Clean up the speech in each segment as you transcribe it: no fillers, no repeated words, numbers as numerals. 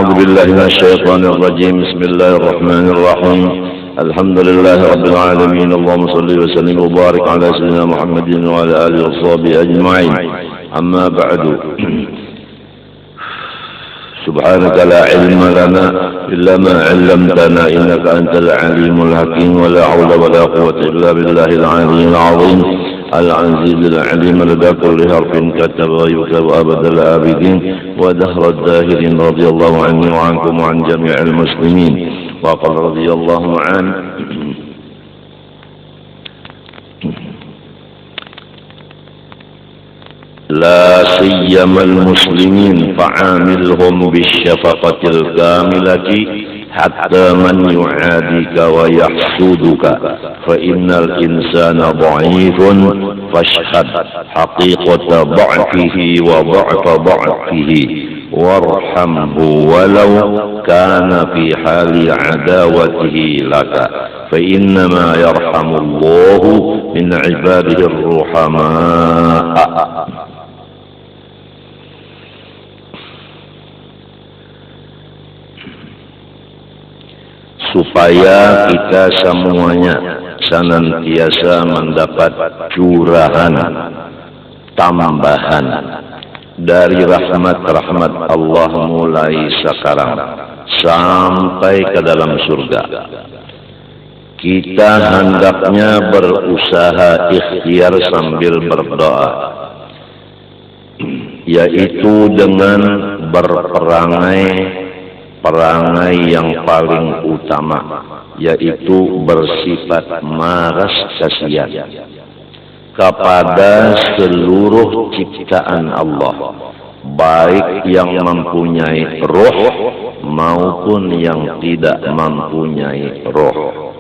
أعوذ بالله من الشيطان الرجيم. بسم الله الرحمن الرحيم. الحمد لله رب العالمين. اللهم صل وسلم وبارك على سيدنا محمد وعلى آله وصحبه أجمعين. أما بعد، سبحانك لا علم لنا إلا ما علمتنا إنك أنت العليم الحكيم. ولا حول ولا قوة إلا بالله العلي العظيم العزيز العليم لدى كل حرف كتب ويكتب أبد الآبدين ودهر الداهرين. رضي الله عني وعنكم وعن جميع المسلمين. وقال رضي الله عنه: لا سيما المسلمين فعاملهم بالشفقة الكاملة حتى من يعاديك ويحسدك، فإن الإنسان ضعيف فاشهد حقيقة ضعفه وضعف ضعفه وارحمه ولو كان في حال عداوته لك، فإنما يرحم الله من عباده الرحماء. Supaya kita semuanya senantiasa mendapat curahan tambahan dari rahmat-rahmat Allah mulai sekarang sampai ke dalam surga. Kita hendaknya berusaha ikhtiar sambil berdoa, yaitu dengan berperangai yang paling utama, yaitu bersifat maras kasihan kepada seluruh ciptaan Allah, baik yang mempunyai roh maupun yang tidak mempunyai roh,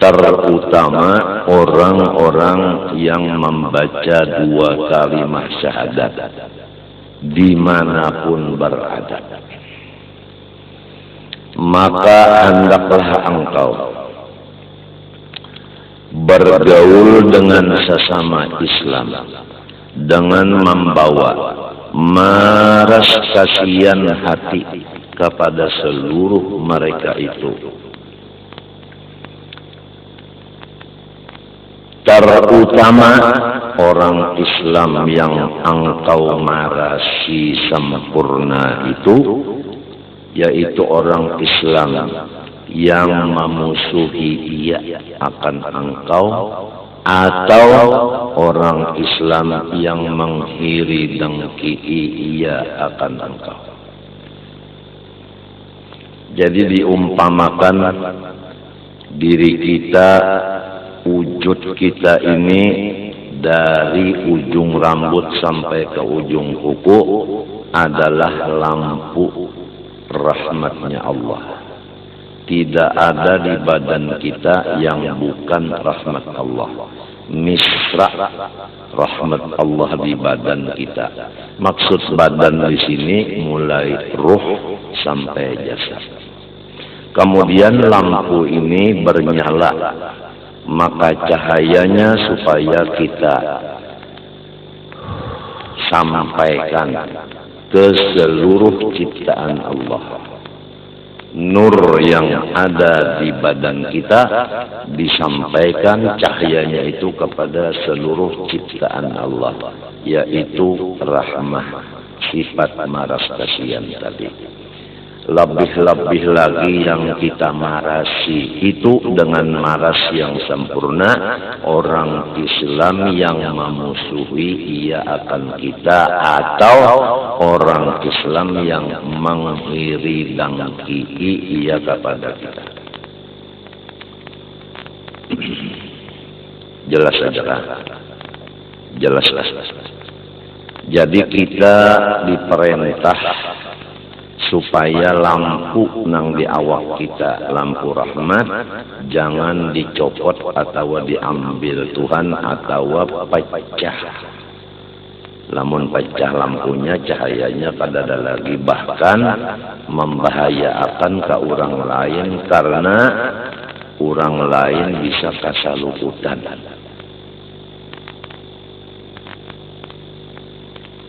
terutama orang-orang yang membaca dua kalimat syahadat dimanapun berada. Maka hendaklah engkau bergaul dengan sesama Islam dengan membawa maras kasihan hati kepada seluruh mereka itu, terutama orang Islam yang engkau marasi sempurna itu, yaitu orang Islam yang memusuhi ia akan engkau, atau orang Islam yang mengiri dengki ia akan engkau. Jadi diumpamakan diri kita, wujud kita ini dari ujung rambut sampai ke ujung kuku adalah lampu rahmatnya Allah. Tidak ada di badan kita yang bukan rahmat Allah. Misra rahmat Allah di badan kita. Maksud badan di sini mulai ruh sampai jasad. Kemudian lampu ini bernyala, maka cahayanya supaya kita sampaikan ke seluruh ciptaan Allah. Nur yang ada di badan kita disampaikan cahayanya itu kepada seluruh ciptaan Allah, yaitu rahmah, sifat maras kasihan tadi. Lebih-lebih lagi yang kita marasi itu dengan maras yang sempurna, orang Islam yang memusuhi ia akan kita, atau orang Islam yang mengiri dengki ia kepada kita. Jelas saja kan? Jelas. Jadi kita diperintah supaya lampu nang di awak kita, lampu rahmat, jangan dicopot atau diambil Tuhan atau pecah. Lamun pecah lampunya, cahayanya pada ada lagi, bahkan membahayakan ke orang lain karena orang lain bisa kasalukutan.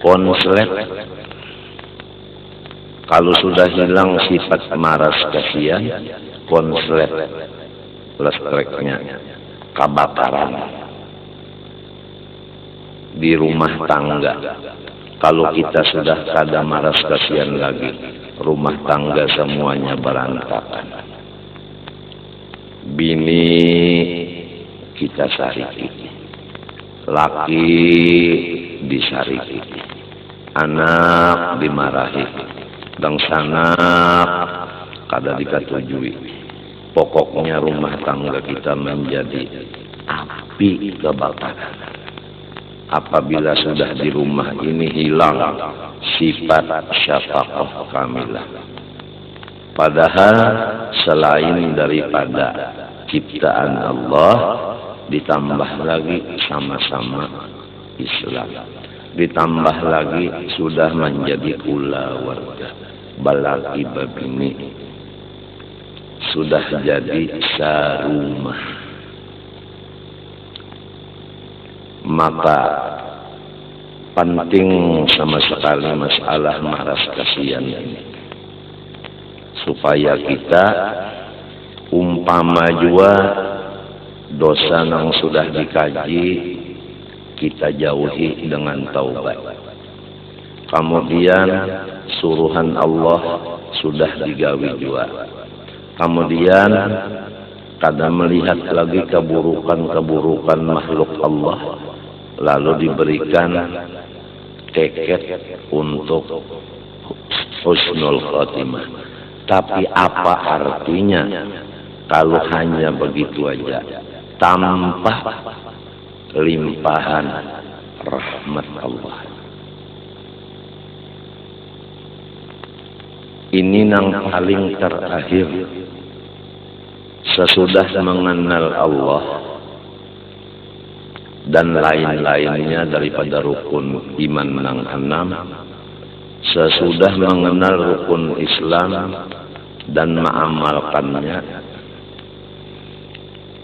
Konslet Kalau sudah hilang sifat maras kasihan, konslet listreknya kebakaran di rumah tangga. Kalau kita sudah kada maras kasihan lagi, rumah tangga semuanya berantakan. Bini kita sariki, laki disariki, anak dimarahi, dan sanak kada dikatujui. Pokoknya rumah tangga kita menjadi api kebakaran. Apabila sudah di rumah ini hilang sifat syafaqah kamilah. Padahal selain daripada ciptaan Allah, ditambah lagi sama-sama Islam. Ditambah lagi sudah menjadi kulawarga, balaki babini, sudah jadi sarumah. Maka penting sama sekali masalah maras kasihan ini, supaya kita umpama jua dosa yang sudah dikaji kita jauhi dengan taubat. Kemudian suruhan Allah sudah digawi jua. Kemudian kada melihat lagi keburukan-keburukan makhluk Allah, lalu diberikan tiket untuk husnul khotimah. Tapi apa artinya kalau hanya begitu aja, tanpa limpahan rahmat Allah? Ini yang paling terakhir. Sesudah mengenal Allah dan lain-lainnya daripada rukun iman yang 6, sesudah mengenal rukun Islam dan mengamalkannya,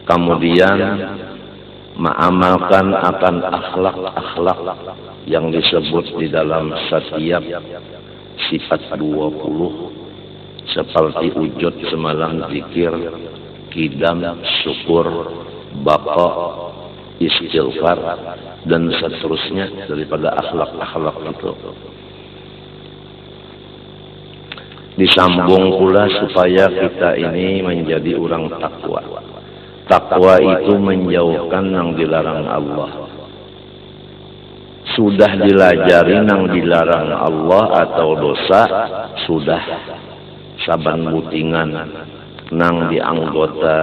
kemudian mengamalkan akan akhlak-akhlak yang disebut di dalam setiap sifat 20, seperti wujud, semalam, zikir, kidam, syukur, bapa, istighfar, dan seterusnya daripada akhlak-akhlak itu. Disambung pula supaya kita ini menjadi orang takwa. Takwa itu menjauhkan yang dilarang Allah. Sudah dilajari yang dilarang Allah atau dosa, sudah saban butingan nang di anggota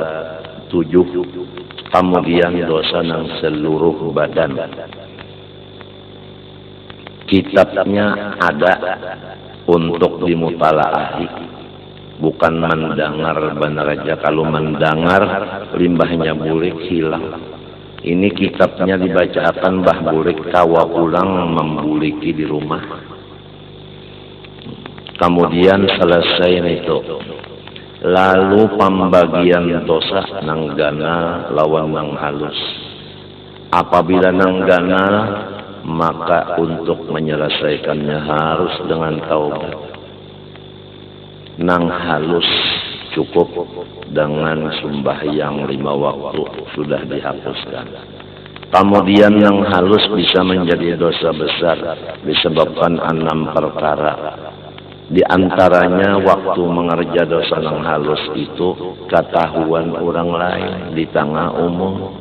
7, kemudian dosa nang seluruh badan. Kitabnya ada untuk dimutalaahi, bukan mendengar benar aja. Kalau mendengar limbahnya bulik hilang. Ini kitabnya dibacakan bah bulik tawa pulang membuliki di rumah. Kemudian selesai itu, lalu pembagian dosa nang gana lawan nang halus. Apabila nang gana, maka untuk menyelesaikannya harus dengan taubat. Nang halus cukup dengan sembahyang 5 waktu sudah dihapuskan. Kemudian yang halus bisa menjadi dosa besar disebabkan 6 perkara. Di antaranya waktu mengerja dosa yang halus itu ketahuan orang lain di tengah umum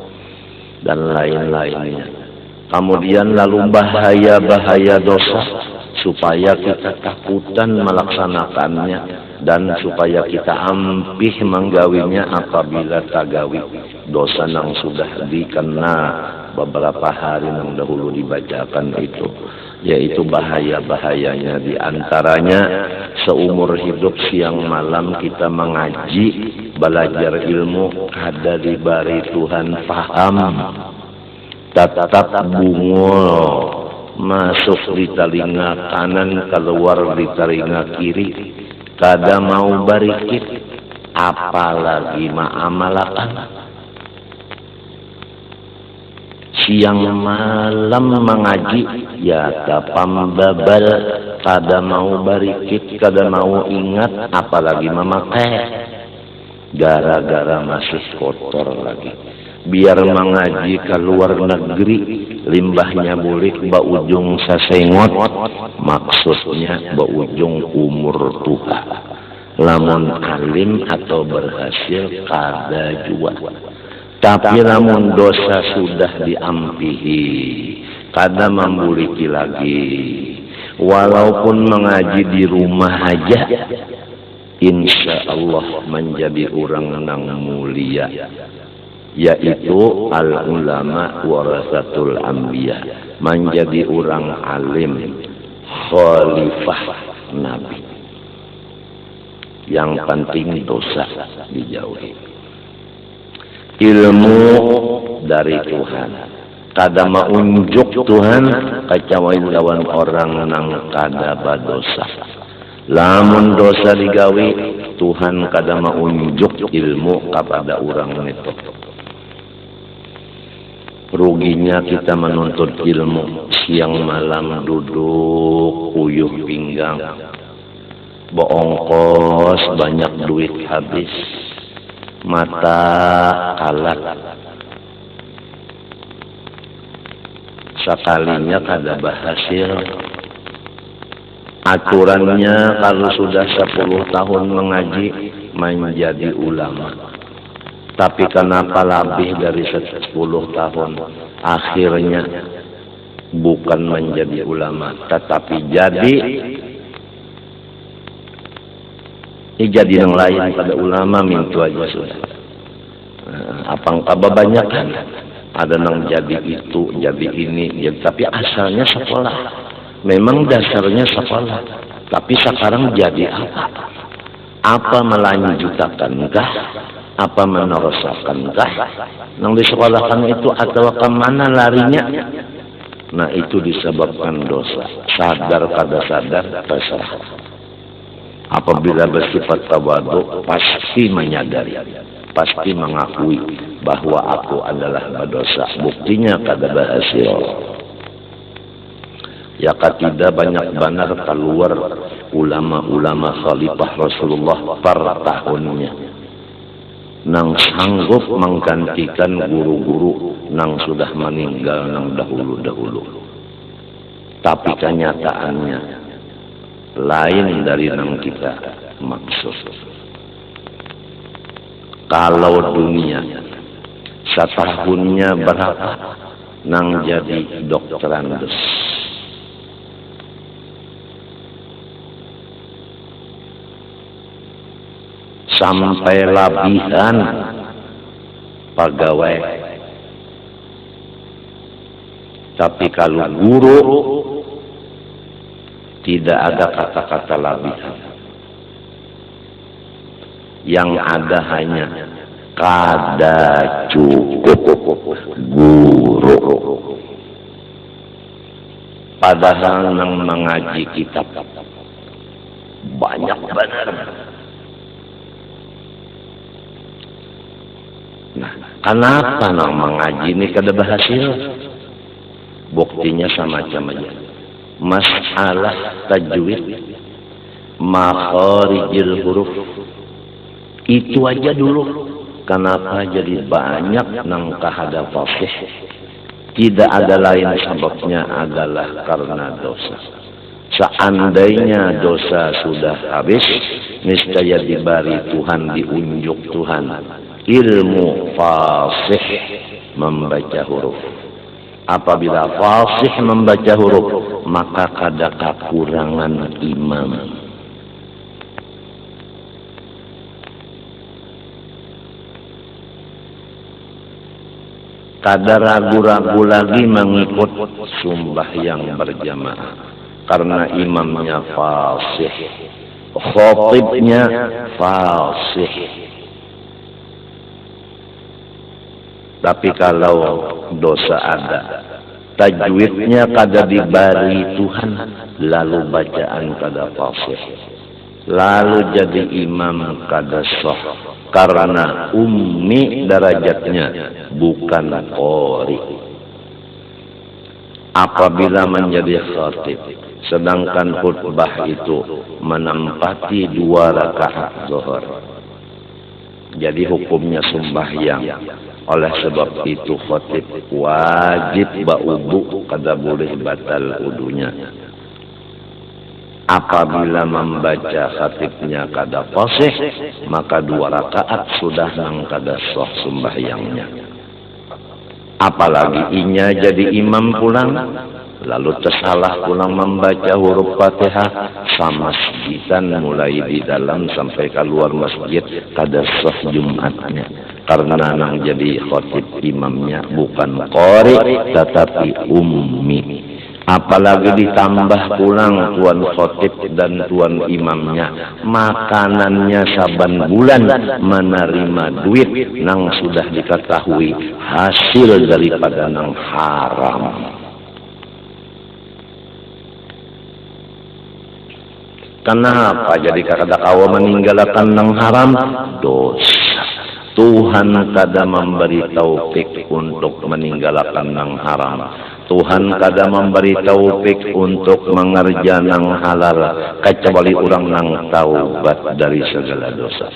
dan lain-lainnya. Kemudian lalu bahaya-bahaya dosa supaya kita takutan melaksanakannya dan supaya kita ampih menggawinya apabila tagawi dosa yang sudah dikena beberapa hari yang dahulu dibacakan itu, yaitu bahaya-bahayanya. Di antaranya seumur hidup siang malam kita mengaji, belajar ilmu, ada diberi Tuhan paham, tetap bungul masuk di telinga kanan, keluar di telinga kiri, kada mau barikit, apalagi ma'amalakan. siang malam mengaji ya tapambabal, kada mau barikit, kada mau ingat, apalagi memakai, gara-gara masih kotor lagi. Biar mengaji ke luar negeri, limbahnya bulik baujung sasengot, maksudnya baujung umur tua. Lamun alim atau berhasil kada jua. Tapi lamun dosa sudah diampihi, kada membuliki lagi. Walaupun mengaji di rumah aja, insya Allah menjadi orang nang mulia, yaitu al ulama warasatul anbiya, menjadi orang alim, khalifah Nabi. Yang penting dosa dijauhi. Ilmu dari Tuhan, kada maunjuk Tuhan kecuali lawan orang nang kada badosa. Lamun dosa digawi, Tuhan kada maunjuk ilmu kepada orang itu. Ruginya kita menuntut ilmu, siang malam duduk uyuh pinggang, boongkos banyak duit habis, mata kalat, sekalinya kada berhasil. Aturannya kalau sudah 10 tahun mengaji menjadi ulama. Tapi kenapa lebih dari 10 tahun akhirnya bukan menjadi ulama, tetapi jadi yang lain pada ulama mintu aja sudah. Apangka banyak kan? Ada nang jadi itu, jadi ini, jadi, tapi asalnya sekolah. Memang dasarnya sekolah, tapi sekarang jadi apa? Apa melanjutkankah? Apa menerusankah? Nang disekolahkan itu atau kemana larinya? Nah itu disebabkan dosa. Sadar kada sadar terserah. Apabila bersifat tawadu, pasti menyadari, pasti mengakui bahwa aku adalah berdosa. Buktinya kada berhasil. Ya ketiga banyak benar keluar ulama-ulama khalifah Rasulullah per tahunnya, nang sanggup menggantikan guru-guru nang sudah meninggal nang dahulu-dahulu. Tapi kenyataannya lain dari nang kita maksud. Kalau dunia setahunnya berapa nang jadi dokterandes, sampai labihan pegawai. Tapi kalau guru tidak ada kata-kata labihan. Yang ada hanya kada cukup guru. Padahal nang mengaji kitab banyak benar. Nah, kenapa nang mengaji ini kada berhasil? Buktinya semacam aja. Masalah tajwid, makharijil huruf, itu aja dulu. Kenapa jadi banyak nang kahada fasih? Tidak ada lain sebabnya adalah karena dosa. Seandainya dosa sudah habis, niscaya diberi Tuhan, diunjuk Tuhan ilmu fasih membaca huruf. Apabila fasih membaca huruf, maka kada kekurangan imam. Kada ragu-ragu lagi mengikut sembahyang berjamaah karena imamnya fasih, khatibnya fasih. Tapi kalau dosa ada, tajwidnya kada dibari Tuhan, lalu bacaan kada fasih, lalu jadi imam kada sah karena ummi derajatnya bukan qori. apabila menjadi khatib, sedangkan khutbah itu menempati 2 rakaat zuhur. Jadi hukumnya sembahyang. Oleh sebab itu khatib wajib ba'udu, kada boleh batal udunya. Apabila membaca khatibnya kada fasih, maka 2 rakaat sudah nang kada sah sembahyangnya. Apalagi inya jadi imam pulang, lalu tersalah pulang membaca huruf Fatihah, sama segitan mulai di dalam sampai keluar masjid kada sah Jumatnya. Karena nang jadi khatib imamnya bukan qari tetapi ummi. Apalagi ditambah pulang tuan khatib dan tuan imamnya makanannya saban bulan menerima duit nang sudah diketahui hasil daripada nang haram. Kenapa jadi kada kawa meninggalkan nang haram? Dosa. Tuhan kada memberi taufik untuk meninggalkan nang haram. Tuhan kada memberi taufik untuk mengerja nang halal kecuali orang nang taubat dari segala dosa.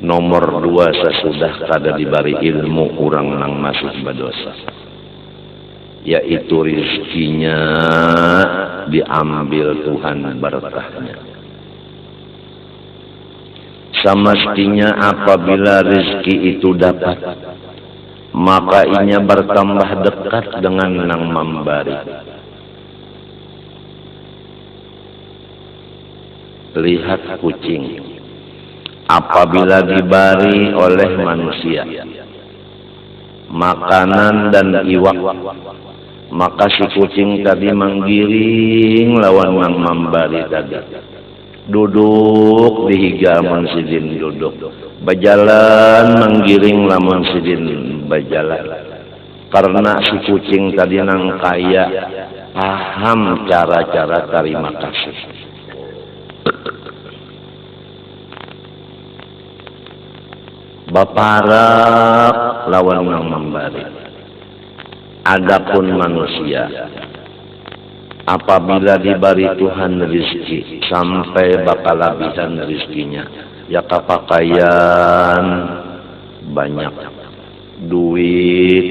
Nomor 2, sesudah kada diberi ilmu orang nang masih berdosa, yaitu rizkinya diambil Tuhan berkahnya. Semestinya apabila rezeki itu dapat, maka inya bertambah dekat dengan nang memberi. Lihat kucing, apabila diberi oleh manusia makanan dan iwak, maka si kucing tadi menggiring lawan nang memberi tadi. Duduk di higaman sidin duduk, berjalan menggiring lamun sidin berjalan. Karena si kucing tadi nang kaya paham cara-cara terima kasih. Baparak lawan nang memberi. Adapun manusia, apabila diberi Tuhan rizki sampai bakal habisan rizkinya, ya kapakaian banyak, duit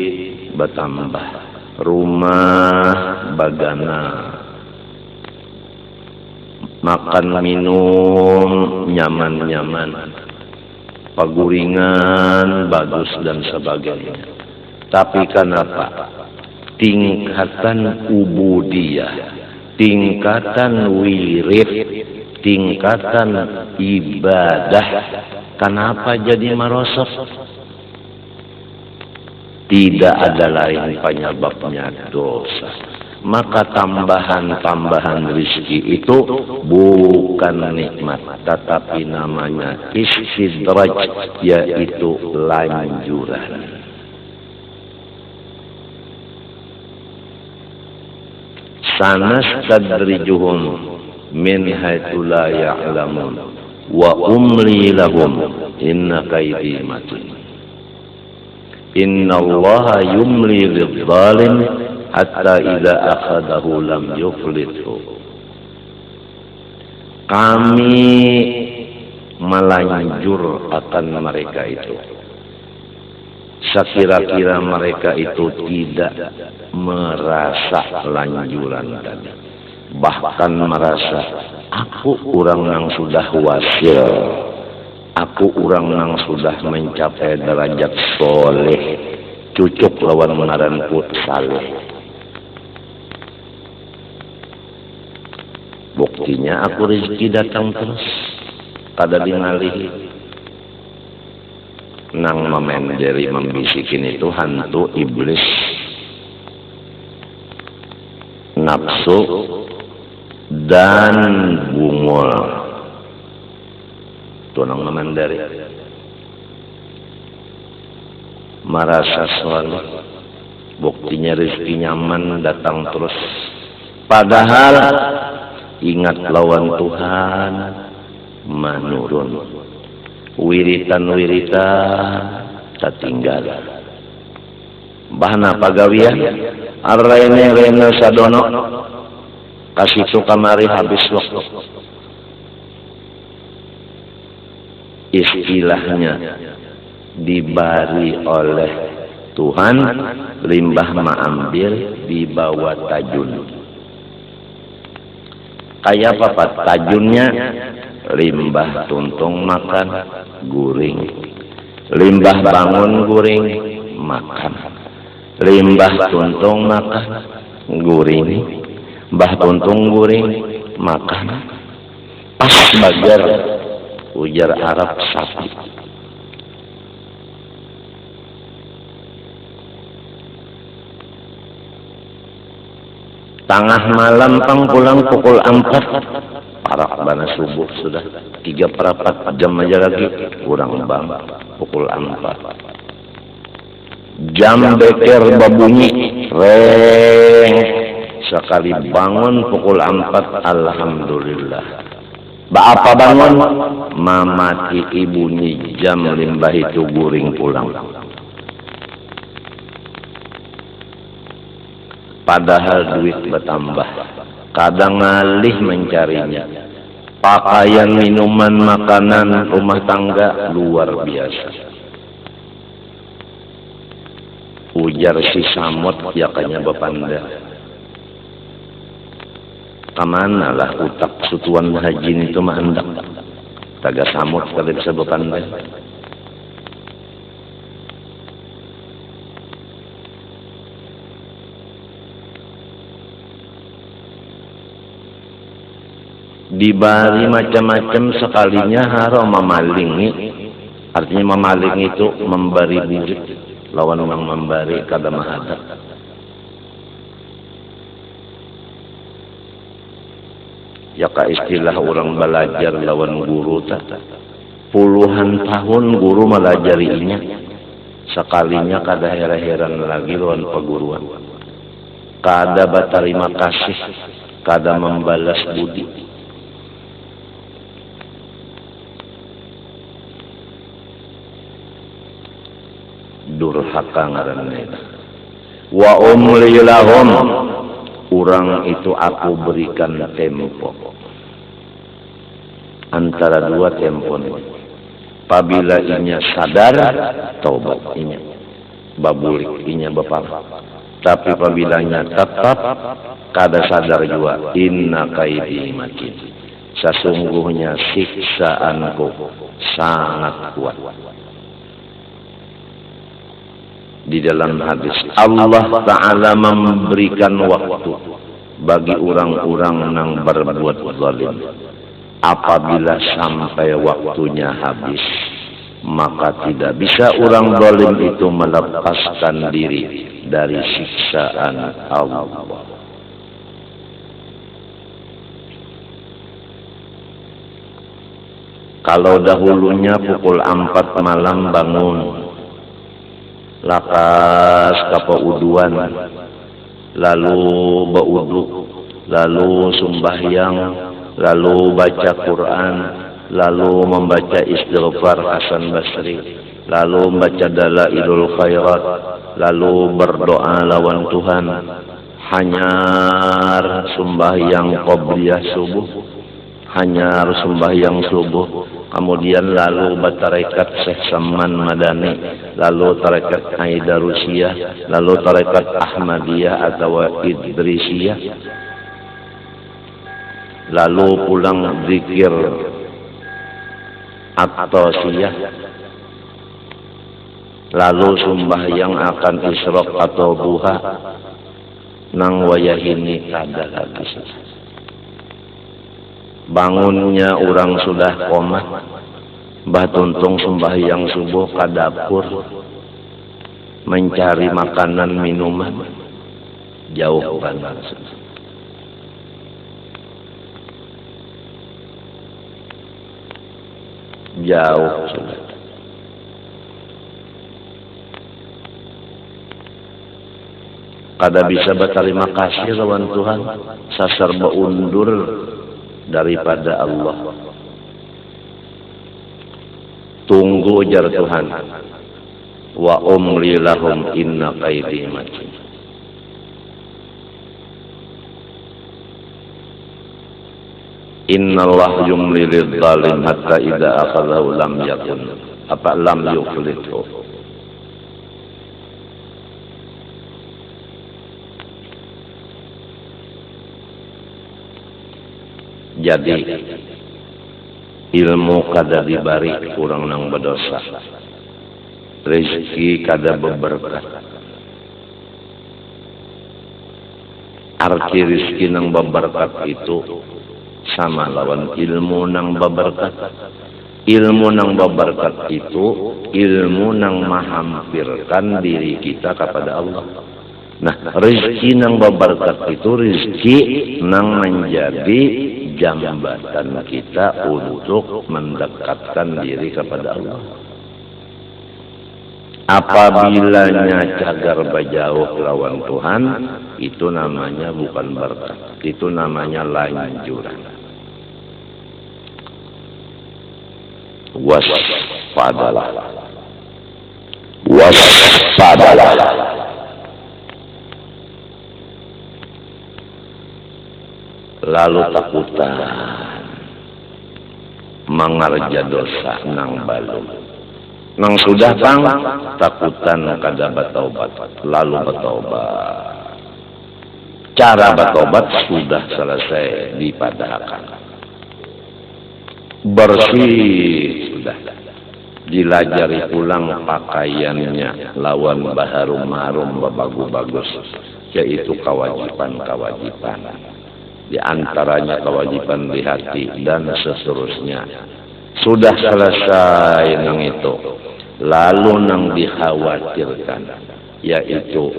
bertambah, rumah bagana, makan minum nyaman-nyaman, paguringan bagus dan sebagainya. Tapi kenapa? Tingkatan ubudiyah, tingkatan wirid, tingkatan ibadah, kenapa jadi merosot? Tidak ada lain penyebabnya dosa. Maka tambahan-tambahan rizki itu bukan nikmat, tetapi namanya istidraj, yaitu lanjuran. Sanastadrijuhum min haitsu la ya'lamun wa umli lahum inna kaidi matin. Innallaha yumli lidh-dhalim hatta idza akhadahu lam yuflithu. Kami melanjur akan mereka itu sekira-kira mereka itu tidak merasa lanjuran tadi, bahkan merasa aku orang yang sudah wasil, aku orang yang sudah mencapai derajat soleh, cucuk lawan menaran put saleh. Buktinya aku rezeki datang terus, kada dinalihi. Nang memenderi membisikin itu hantu iblis, nafsu dan bungul. Itu nang memenderi. Merasa soleh, buktinya rezeki nyaman datang terus. Padahal ingat lawan Tuhan menurun. wiritan tatinggal bahna pagawian arrene sadono kasitu kamari habis waktu istilahnya dibari oleh Tuhan limbah maambil dibawa tajun kayak apa tajunnya limbah tuntung makan guring limbah bangun guring makan limbah tuntung makan guring mbah tuntung guring makan pas bagar ujar Arab sapi tengah malam pulang pukul 4 parak bana subuh sudah 3/4 jam aja lagi kurang bang pukul 4 jam beker babunyi reng sekali bangun pukul 4 alhamdulillah apa bangun mamati ibunyi jam limbah itu guring pulang padahal duit bertambah kadang ngalih mencarinya pakaian minuman makanan rumah tangga luar biasa ujar si samot ya kanya bapanda kamana lah utak sutuan haji itu mah hendak taga samot kada bisa bapanda dibari macam-macam sekalinya haram memalingi artinya memaling itu memberi murid lawan orang memberi kada mahadap ya ka istilah orang belajar lawan guru tak puluhan tahun guru melajarinya sekalinya kada heran lagi lawan peguruan kada berterima kasih kada membalas budi durhaka ngaranna wa umli lahum urang itu aku berikan tempo antara dua tempo apabila inya sadar taubat inya babulik inya bapak tapi apabila tetap kada sadar juga inna kaidi makin sesungguhnya siksaanku sangat kuat. Di dalam hadis Allah Ta'ala memberikan waktu bagi orang-orang yang berbuat zalim. Apabila sampai waktunya habis, maka tidak bisa orang zalim itu melepaskan diri dari siksaan Allah. Kalau dahulunya pukul 4 malam bangun, lakas kapauduan, lalu baudu, lalu sembahyang, lalu baca Quran, lalu membaca istighfar Hasan Basri, lalu membaca Dalailul Khairat, lalu berdoa lawan Tuhan, hanyar sembahyang qobliyah subuh, hanyar sembahyang subuh, kemudian lalu tarekat Syekh Saman Madani, lalu tarekat Haidarusiyah, lalu tarekat Ahmadiyah atau Idrisiyah, lalu pulang zikir At-Tasiyah, lalu sembahyang akan isyraq atau duha, nang wayahini kada habis. Bangunnya orang sudah koma, Mbah Tuntung sembahyang subuh ke dapur mencari makanan minuman, jauh banget. Jauh sudah. Kada bisa berterima kasih lawan Tuhan, sasar beundur daripada Allah. tunggu ujar Tuhan. Wa umli lahum inna qaidi matin. Innallah yumli lidzalim hatta idza akhadhahu lam yakun lam yuflithu. Jadi ilmu kada dibari kurang nang berdosa, rezeki kada berberkah. Arti rezeki nang berberkat itu sama lawan ilmu nang berberkat. Ilmu nang berberkat itu ilmu nang menghampirkan diri kita kepada Allah. Nah, rezeki nang berberkat itu rezeki nang menjadi jambatan kita untuk mendekatkan diri kepada Allah. Apabila cagar bajauh lawan Tuhan, itu namanya bukan berkat, itu namanya lanjuran. Waspadalah, waspadalah. Lalu takutan mangarja dosa nang balum nang sudah pang takutan kada bertobat lalu bertobat. Cara bertobat sudah selesai dipadahkan, bersih sudah, dilajari pulang pakaiannya lawan baharum-harum bagus-bagus, yaitu kewajiban-kewajiban. Di antaranya kewajiban di hati dan seterusnya. Sudah selesai nang itu. Lalu nang dikhawatirkan, yaitu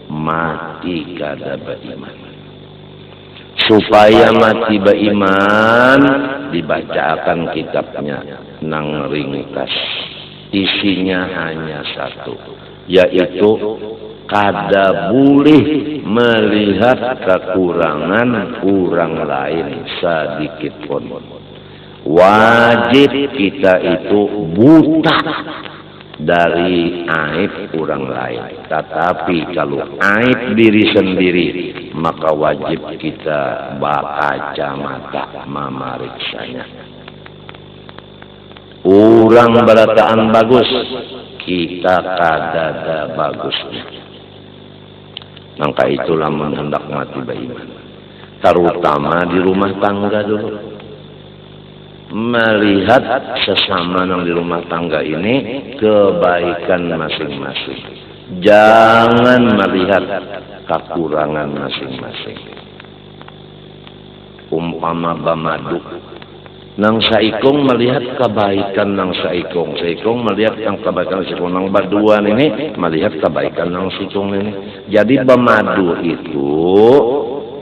mati kada beriman. Supaya mati beriman, dibacakan kitabnya nang ringkas. Isinya hanya satu, yaitu kada boleh melihat kekurangan orang lain sedikit pun. Wajib kita itu buta dari aib orang lain. Tetapi kalau aib diri sendiri, maka wajib kita baca mata memeriksanya. Orang berataan bagus, kita kada bagusnya. Maka itulah menghendak mati beriman. Terutama di rumah tangga dulu. Melihat sesama yang di rumah tangga ini kebaikan masing-masing. Jangan melihat kekurangan masing-masing. Umpama bamaduk, nang saikong melihat kebaikan nang saikong melihat yang kebaikan saikong nang baduan ini melihat kebaikan nang saikong ini. Jadi bamadu itu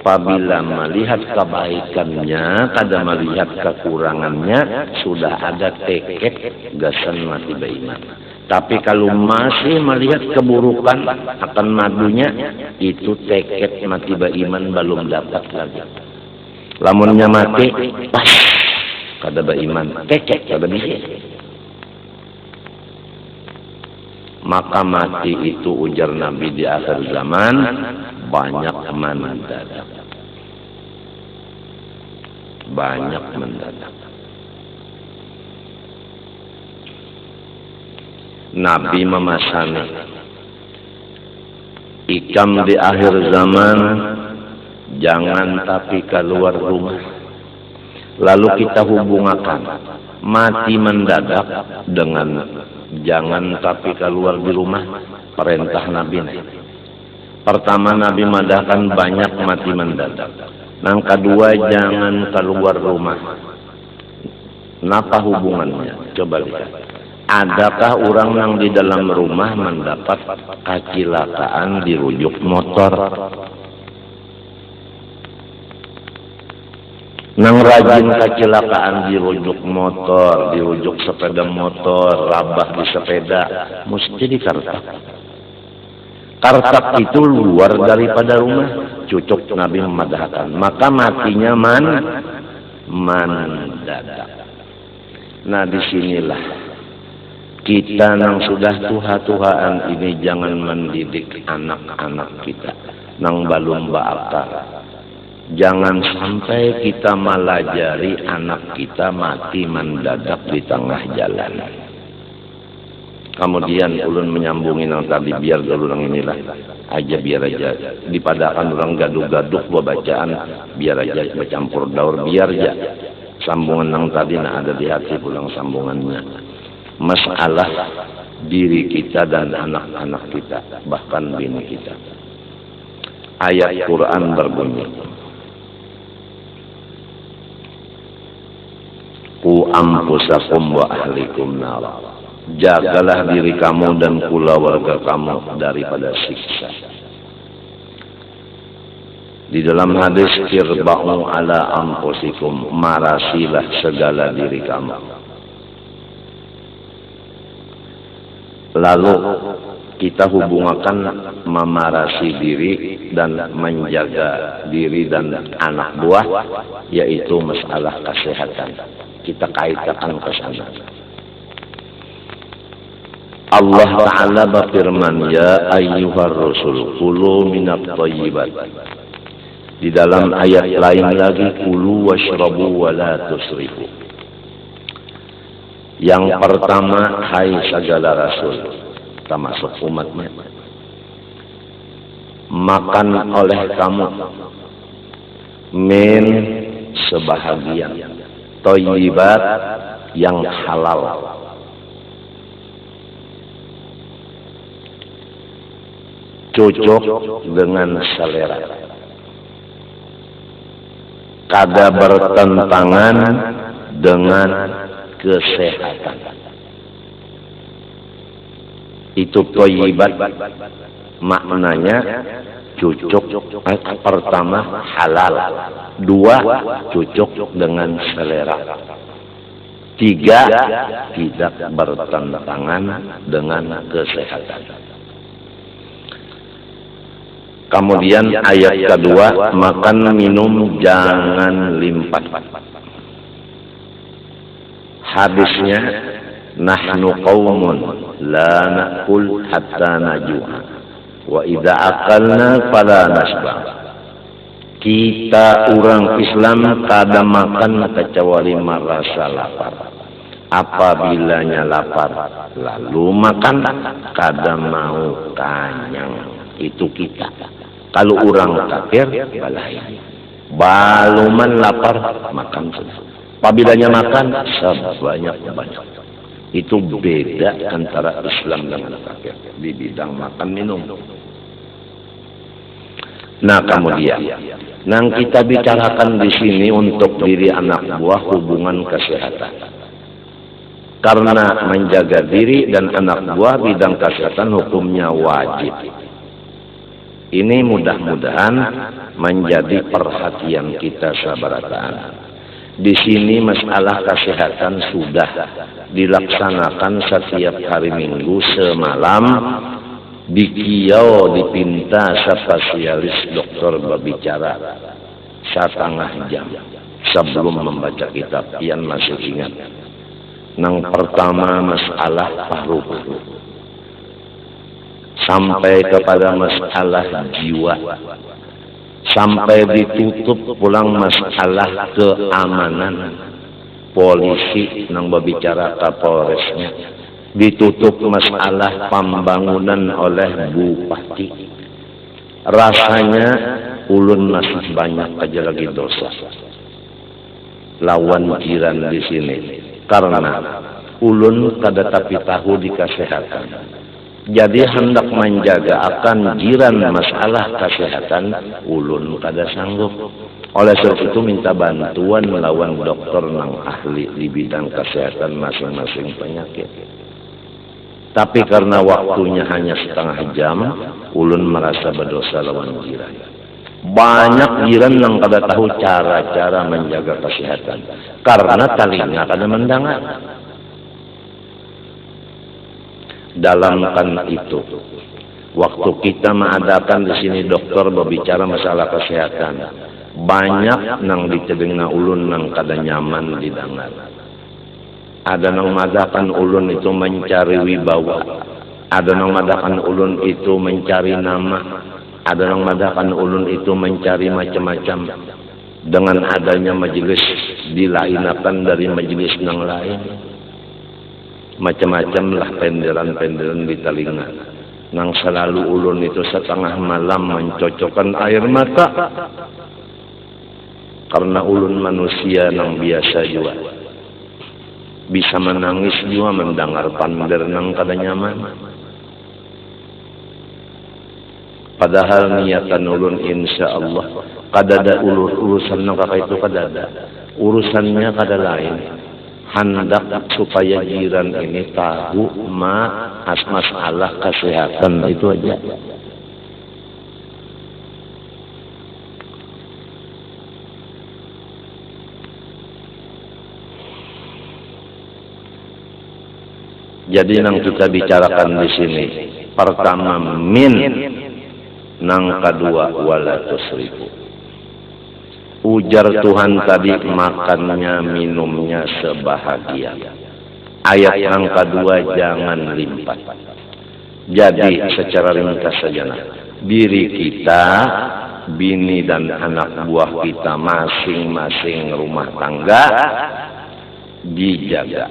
apabila melihat kebaikannya, kada melihat kekurangannya, sudah ada tekad gasan mati beriman. Tapi kalau masih melihat keburukan akan madunya, itu tekad mati beriman belum dapat lagi. Lamunnya mati, pas kada beriman, tekad kada bisa. Maka mati itu ujar Nabi di akhir zaman banyak mendadak. Banyak mendadak. Nabi memasani ikam di akhir zaman jangan tapi keluar rumah. Lalu kita hubungkan mati mendadak dengan jangan tapi keluar di rumah. Perintah Nabi. Pertama Nabi madahkan banyak mati mendadak. Yang kedua jangan keluar rumah. Napa hubungannya? Coba lihat. Adakah orang yang di dalam rumah mendapat kecelakaan dirujuk motor? Nang rajin kecelakaan dirujuk motor, dirujuk sepeda motor, rabah di sepeda, mesti dikartak. Kartak itu luar daripada rumah, cucuk Nabi memadahkan. Maka matinya mendadak. Nah disinilah Kita nang sudah tuha-tuhaan ini jangan mendidik anak-anak kita nang balum baakar. Jangan sampai kita malajari anak kita mati mendadak di tengah jalan. Kemudian ulun menyambungin yang tadi, biar dulu orang inilah aja, biar aja dipadakan orang gaduh-gaduh bacaan, biar aja bercampur daur, biar aja sambungan yang tadi nah ada di hati pulang sambungannya. Masalah diri kita dan anak-anak kita, bahkan bini kita. Ayat Quran berbunyi, Qu anfusakum wa ahlikum nar. Jagalah diri kamu dan keluarga kamu daripada siksa. Di dalam hadis, irba'u ala anfusikum, marasilah segala diri kamu. Lalu kita hubungkan memarasi diri dan menjaga diri dan anak buah, yaitu masalah kesehatan. Kita kaitkan ke sana. Allah Ta'ala berfirman, ya ayyuhar rasul kulu minat thayyibat. Di dalam ayat lain lagi, kulu washrabu wa la tusrifu. Yang pertama, hai segala rasul, termasuk umatnya, makan oleh kamu min sebahagian thayyibat yang halal. Cocok dengan selera, kada bertentangan dengan kesehatan. Itu thayyibat, maknanya cocok. Pertama halal, dua cocok dengan selera, tiga tidak bertentangan dengan kesehatan. Kemudian ayat kedua, makan minum jangan limpah. Hadisnya, nahnu qaumun la na'kul hatta naju'a wa idza akalna fala nasba. Kita orang Islam kada makan kecuali merasa lapar. Apabilanya lapar lalu makan, kada mau kanyang. Itu kita. Kalau orang kafir balai, baluman lapar makan sudah. Apabila makan sebanyak-banyak. Itu beda antara Islam dengan kafir di bidang makan minum. Nah kemudian, yang kita bicarakan di sini untuk diri anak buah hubungan kesehatan. Karena menjaga diri dan anak buah bidang kesehatan hukumnya wajib. Ini mudah-mudahan menjadi perhatian kita sabarataan. Di sini masalah kesehatan sudah dilaksanakan setiap hari Minggu semalam. Dikiau dipinta spesialis dokter berbicara setengah jam sebelum membaca kitab. Ian masih ingat. Yang pertama masalah paru-paru. Sampai kepada masalah jiwa, sampai ditutup pulang masalah keamanan. Polisi nang berbicara Kapolresnya, ditutup masalah pembangunan oleh bupati. Rasanya ulun masih banyak aja lagi dosa lawan jiran di sini, karena ulun kada tapi tahu di kesehatan. Jadi hendak menjaga akan jiran masalah kesehatan, ulun kada sanggup. Oleh sebab itu minta bantuan melawan dokter nang ahli di bidang kesehatan masing-masing penyakit. Tapi karena waktunya hanya setengah jam, ulun merasa berdosa lawan jiran. Banyak jiran yang kada tahu cara-cara menjaga kesehatan karena talinya kada mendengar. Dalam kan itu, waktu kita mengadakan di sini dokter berbicara masalah kesehatan, banyak nang di telinga ulun nang kada nyaman didengar. Ada nang madakan ulun itu mencari wibawa, ada nang madakan ulun itu mencari nama, ada nang madakan ulun itu mencari macam-macam. Dengan adanya majelis dilainakan dari majelis yang lain, macam-macam lah penderan-penderan di telinga. Nang selalu ulun itu setengah malam mencocokkan air mata, karena ulun manusia nang biasa juga bisa menangis juga mendengar pander nang kada nyaman. Padahal niatan ulun insya Allah kada ada urusan nang kakak itu kada ada. Urusannya kada lain. Hendak supaya jiran ini tahu masalah kesehatan, itu aja. Jadi nang kita bicarakan di sini, pertama min, nang kedua wala tusrifu. Ujar Tuhan tadi, makannya minumnya sebahagia. Ayat yang kedua jangan limpah. Jadi secara ringkas saja, diri kita, bini dan anak buah kita masing-masing rumah tangga dijaga.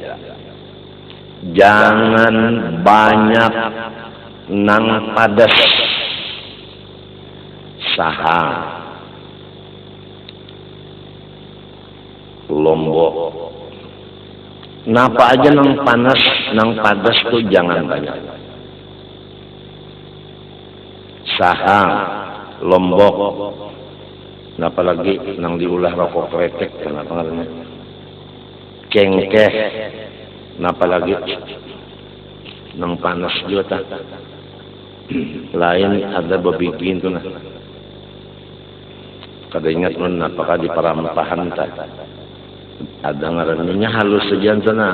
Jangan banyak nang padas, sahang, lombok, napa aja nang panas, nang padas tuh jangan banyak. Sahang, lombok, napa lagi nang diulah rokok kretek, kenapa namanya? Cengkeh, napa lagi nang panas juga tak? Lain ada bebikin tuh nah. Kada ingat nun apakah di Parampahan tak? Ada ngarannya halus saja sana,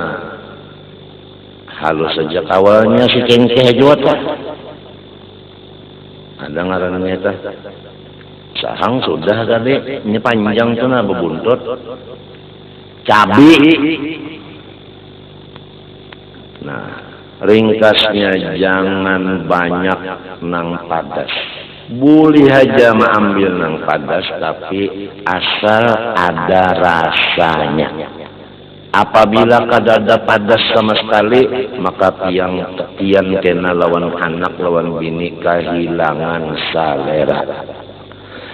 halus saja kawalnya si cengkeh juga tak. Ada ngarannya tak. Sahang sudah tadi, ini panjang tuh nah bebuntut. Cabai. Nah, ringkasnya jangan banyak nang padas. Boleh aja mengambil nang padas, tapi asal ada rasanya. Apabila kada ada padas sama sekali, maka tiang kena lawan anak, lawan bini, kehilangan selera.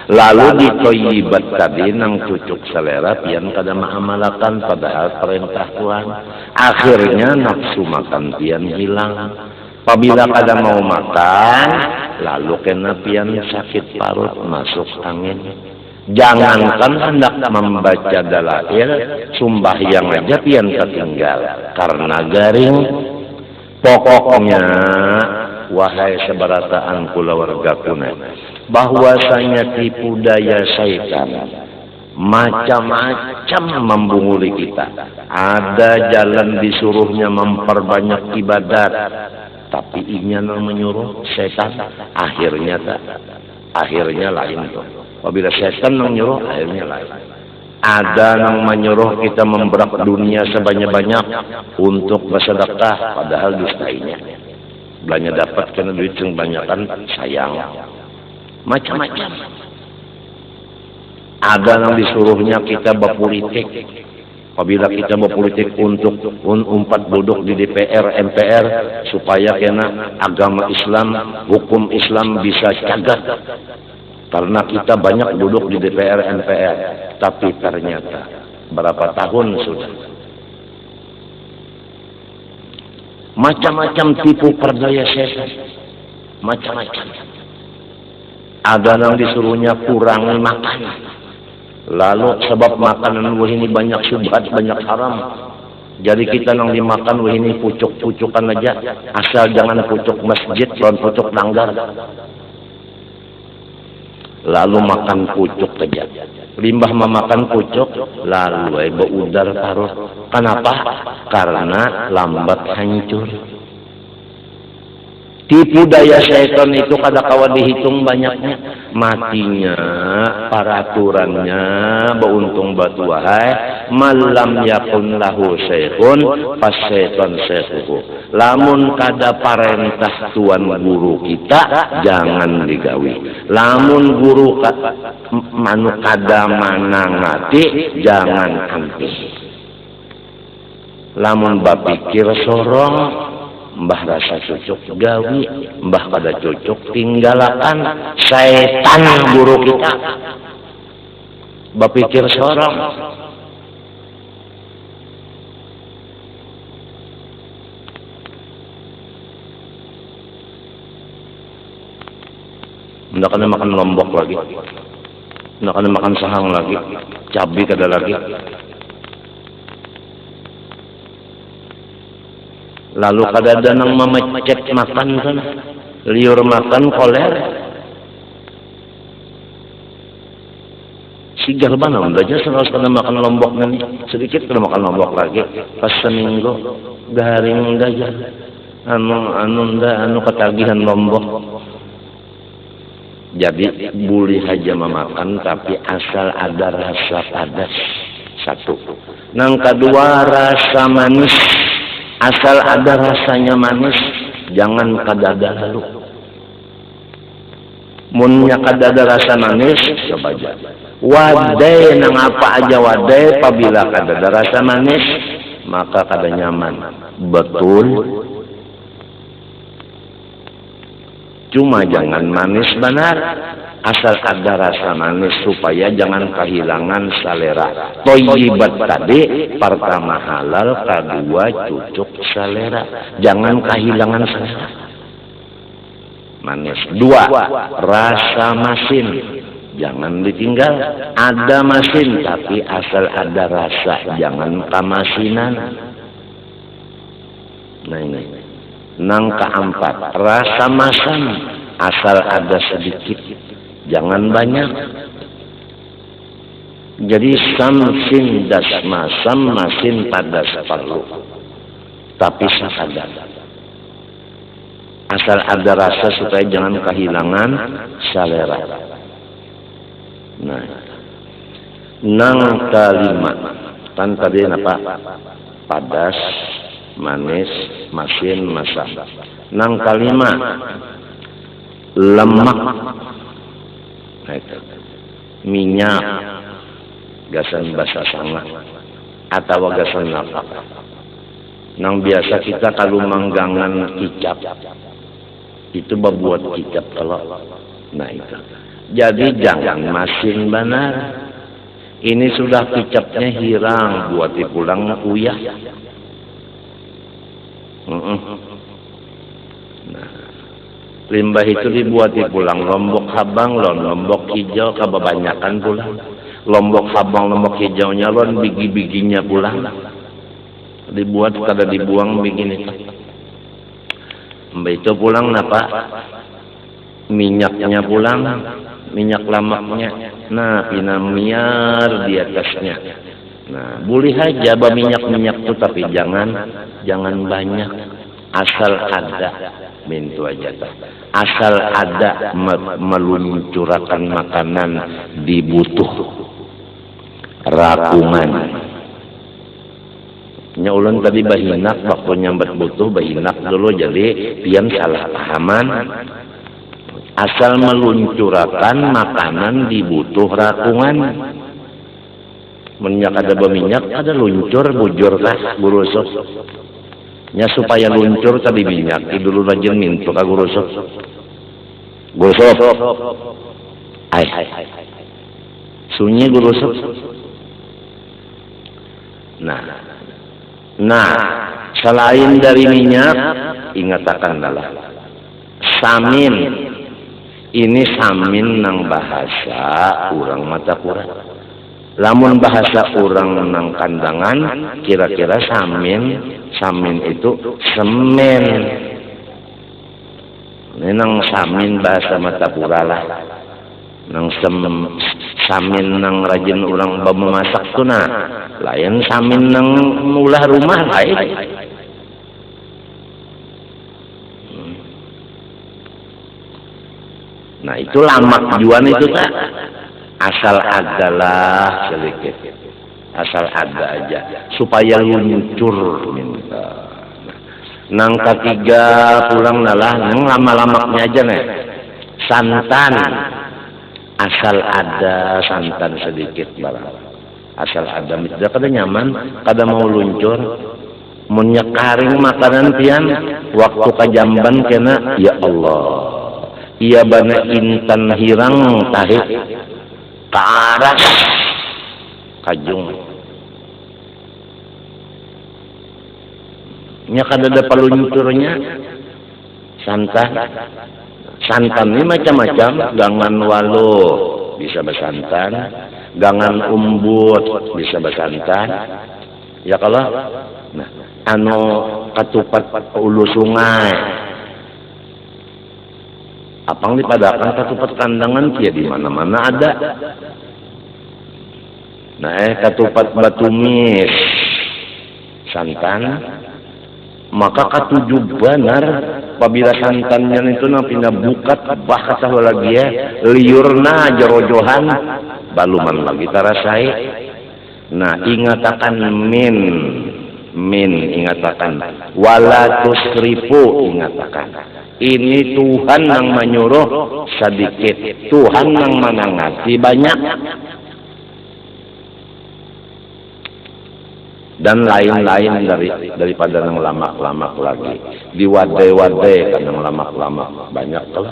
Lalu ditoyibat tadi nang cucuk selera, pian kada mengamalkan padahal perintah Tuhan. Akhirnya nafsu makan pian hilang. Apabila kada mau makan, lalu kena pian sakit parut, masuk angin. Jangankan hendak membaca dalail, sumbahyang aja pian tertinggal karena garing. Pokoknya, wahai seberataan kula wargakuna, bahwasanya tipu daya syaitan macam-macam membunguli kita. Ada jalan disuruhnya memperbanyak ibadat, tapi inya nang menyuruh setan, akhirnya lain tuh. Apabila setan nang nyuruh, akhirnya lain. Ada nang menyuruh kita memberak dunia sebanyak-banyak untuk bersedekah, padahal dustainya. Belanja dapat kena duit yang banyakan, sayang. Macam-macam. Ada nang disuruhnya kita berpolitik. Apabila kita berpolitik untuk umpat duduk di DPR, MPR, supaya kena agama Islam, hukum Islam bisa cagat. Karena kita banyak duduk di DPR, MPR. Tapi ternyata berapa tahun sudah. Macam-macam tipu perdaya setan. Macam-macam. Ada yang disuruhnya kurangi makan. Lalu sebab makanan wah ini banyak syubhat, banyak haram. Jadi kita nang dimakan wah ini pucuk-pucukan aja. Asal jangan pucuk masjid, lawan pucuk langgar. Lalu makan pucuk saja. Limbah memakan pucuk, lalu beudar parut. Kenapa? Karena lambat hancur. Tipu daya syaitan itu kada kawan dihitung banyaknya. Matinya, peraturannya, beuntung batu wahai, malam yakun lahu syekhun fasyaiton syekhuhu. Lamun kada parentah tuan guru kita jangan digawi. Lamun guru manu kada manangati jangan anti. Lamun bapikir sorong mbah rasa cocok gawi, mbah kada cocok tinggalkan. Setan guru kita bapikir sorong. Nggak kena makan lombok lagi, nggak kena makan sahang lagi, cabai kada lagi. Lalu kada ada nang memecet makan sana, liur makan koler. Sigar mana udah aja selalu kena makan lombok nanti, sedikit kena makan lombok lagi. Pas seminggu garing udah aja, anu ketagihan lombok. Jadi boleh aja memakan tapi asal ada rasa padas. Satu. Nang kedua rasa manis. Asal ada rasanya manis, jangan kadada lalu. Munnya kadada rasa manis, coba aja. Wadai nang apa aja wadai, apabila kadada rasa manis, maka kada nyaman. Betul. Cuma jangan manis benar. Asal ada rasa manis supaya jangan kehilangan selera. Toyibat tadi pertama halal, kedua cocok selera. Jangan kehilangan selera. Manis. Dua, rasa masin. Jangan ditinggal. Ada masin tapi asal ada rasa. Jangan kamasinan. Nah ini. Nang keempat, rasa masam. Asal ada sedikit. Jangan banyak. Jadi samsin das masam masin pada separuh. Tapi sakadar. Asal ada rasa supaya jangan kehilangan selera. Nah, nang kelima kan tadi apa? Padas, manis, masin, masam. Nang kelima lemak. Minyak gasan basa sangat atau gasan apa nang biasa kita kalau manggangan kicap itu membuat kicap kalau nah itu jadi jangan masin benar ini sudah kicapnya hilang buat dipulang uyah. Nah limbah itu dibuat di pulang lombok habang lon lombok hijau kebanyakan pulang lombok habang lombok hijaunya lon biji-bijinya pulang dibuat kada dibuang begini mbak itu pulang napa minyaknya pulang minyak lemaknya nah pinamiar di atasnya nah boleh aja minyak itu tapi jangan banyak asal ada mintu aja asal ada meluncurkan makanan dibutuh rakungan nya ulun tadi bahinak waktu nyambat butuh bahinak dulu jadi pian salah pahaman asal meluncurkan makanan dibutuh rakungan minyak ada berminyak ada luncur bujur kah gurusuk nya supaya luncur tadi minyak dulu rajin mintu ka gurusuk ay sunyi gurusuk nah selain dari minyak ingat akan adalah samin ini samin nang bahasa urang Matapura lamun bahasa urang nang kandangan kira-kira samin itu semen. Ini nang samin bahasa Matapura lah. Nang samin nang rajin orang memasak tuh nah. Lain samin nang mulah rumah lain. Nah itu lamak juan itu tak. Asal adalah sedikit. asal ada aja supaya luncur minta. Nang ketiga pulang nalah nang lama-lamaknya aja nih santan, asal ada santan sedikit barang, asal ada tidak kada nyaman kada mau luncur menyekaring makanan pian waktu kajamban kena ya Allah iya bana intan hirang tarik karas kajung nya kada ada paluncurnya santan ini macam-macam, gangan walu bisa bersantan, gangan umbut bisa bersantan ya kalau nah anu katupat ulu sungai apang dipadakan katupat kandangan ya di mana-mana ada. Nah katupat batumis santan maka katujuh benar apabila santannya itu nang pinabukat bah katawa lagi ya liurna jerojohan baluman lagi tarasai. Nah ingatakan min ingatakan wala tusrifu ingatakan ini Tuhan yang menyuruh sedikit, Tuhan yang menangati banyak. Dan lain-lain daripada nang lamak-lamak lagi diwade-wade kan nang lamak-lamak banyak lah.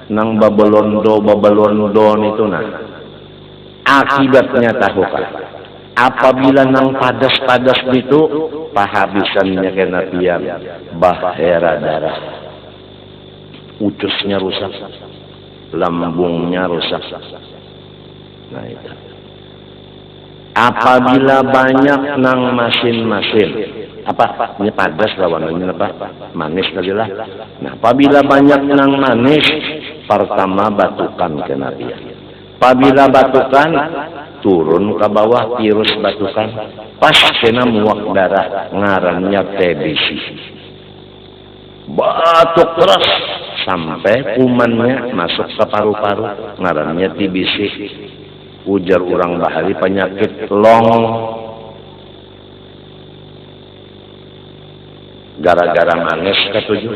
Nang babelondo itu nah akibatnya tahu kan apabila nang padas-padas itu pahabisannya kena pian bahera darah ucusnya rusak lambungnya rusak. Nah itu apabila banyak nang masin-masin apa ini padas lawannya apa manis tadi lah. Nah apabila banyak nang manis pertama batukan kena dia. Apabila batukan turun ke bawah virus batukan pas kena muak darah ngarannya TBC batuk terus sampai kumannya masuk ke paru-paru ngarannya TBC. Ujar orang bahari penyakit long gara-gara manis ketujuh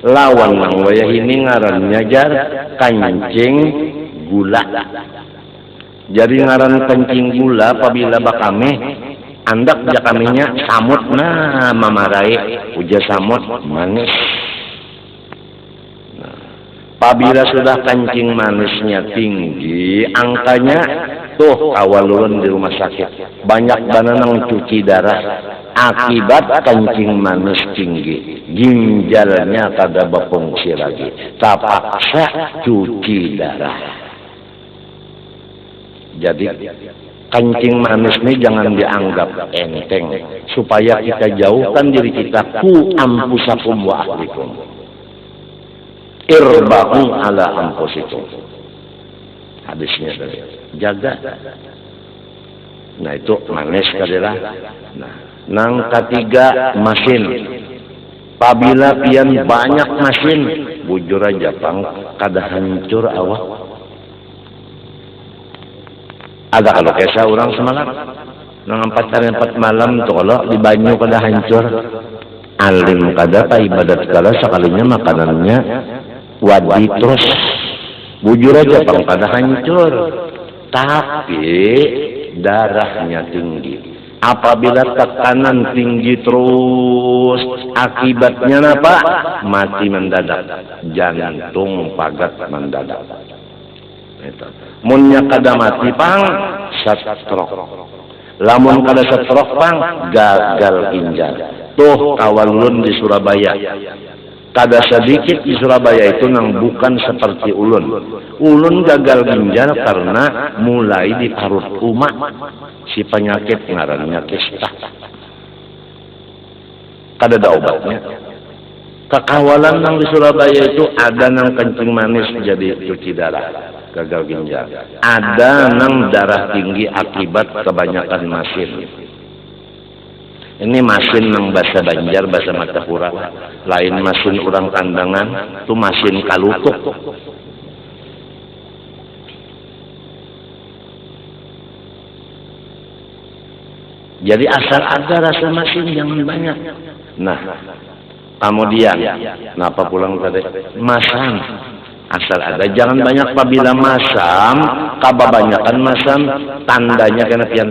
lawan nang wayah ini ngarannya jar kancing gula. Jadi ngaran kancing gula apabila bakame andak jakaminya samut nah mamarai ujar samut manis. Apabila sudah kancing manisnya tinggi, angkanya tuh awalulun di rumah sakit. Banyak bananang cuci darah akibat kancing manis tinggi. Ginjalnya kada berfungsi lagi. Terpaksa cuci darah. Jadi kancing manis ini jangan dianggap enteng. Supaya kita jauhkan diri kita ku ampusakum wa ahlikum. Irba'u ala anfusikum. Hadisnya dari jaga. Nah itu manis kadilah. Nah, nang ketiga masin. Apabila pian banyak masin, bujur aja pang kada hancur awak. Ada kalau kesa orang semalam. Nang 4 hari 4 malam tuh kalau di banyu kada hancur. Alim kada pa ibadat kala sekalinya makanannya wadi terus bujur aja pang pada hancur tapi darahnya tinggi. Apabila tekanan tinggi terus akibatnya apa? Mati mendadak, jantung pagat mendadak. Munnya kada mati pang stroke, lamun kada stroke pang gagal ginjal. Tuh kawalun di Surabaya kada sedikit di Surabaya itu nang bukan seperti ulun. Ulun gagal ginjal karena mulai diparut umat si penyakit ngarannya kista. Kada ada obatnya. Kekawalan nang di Surabaya itu ada nang kencing manis jadi cuci darah, gagal ginjal. Ada nang darah tinggi akibat kebanyakan masin. Ini masin nang bahasa Banjar, bahasa Matapura. Lain masin orang kandangan, itu masin kalutuk. Jadi asal ada rasa masin jangan banyak. Nah, kemudian kenapa pulang tadi? Masam. Asal ada jangan banyak. Apabila masam, kebanyakan masam tandanya kena pian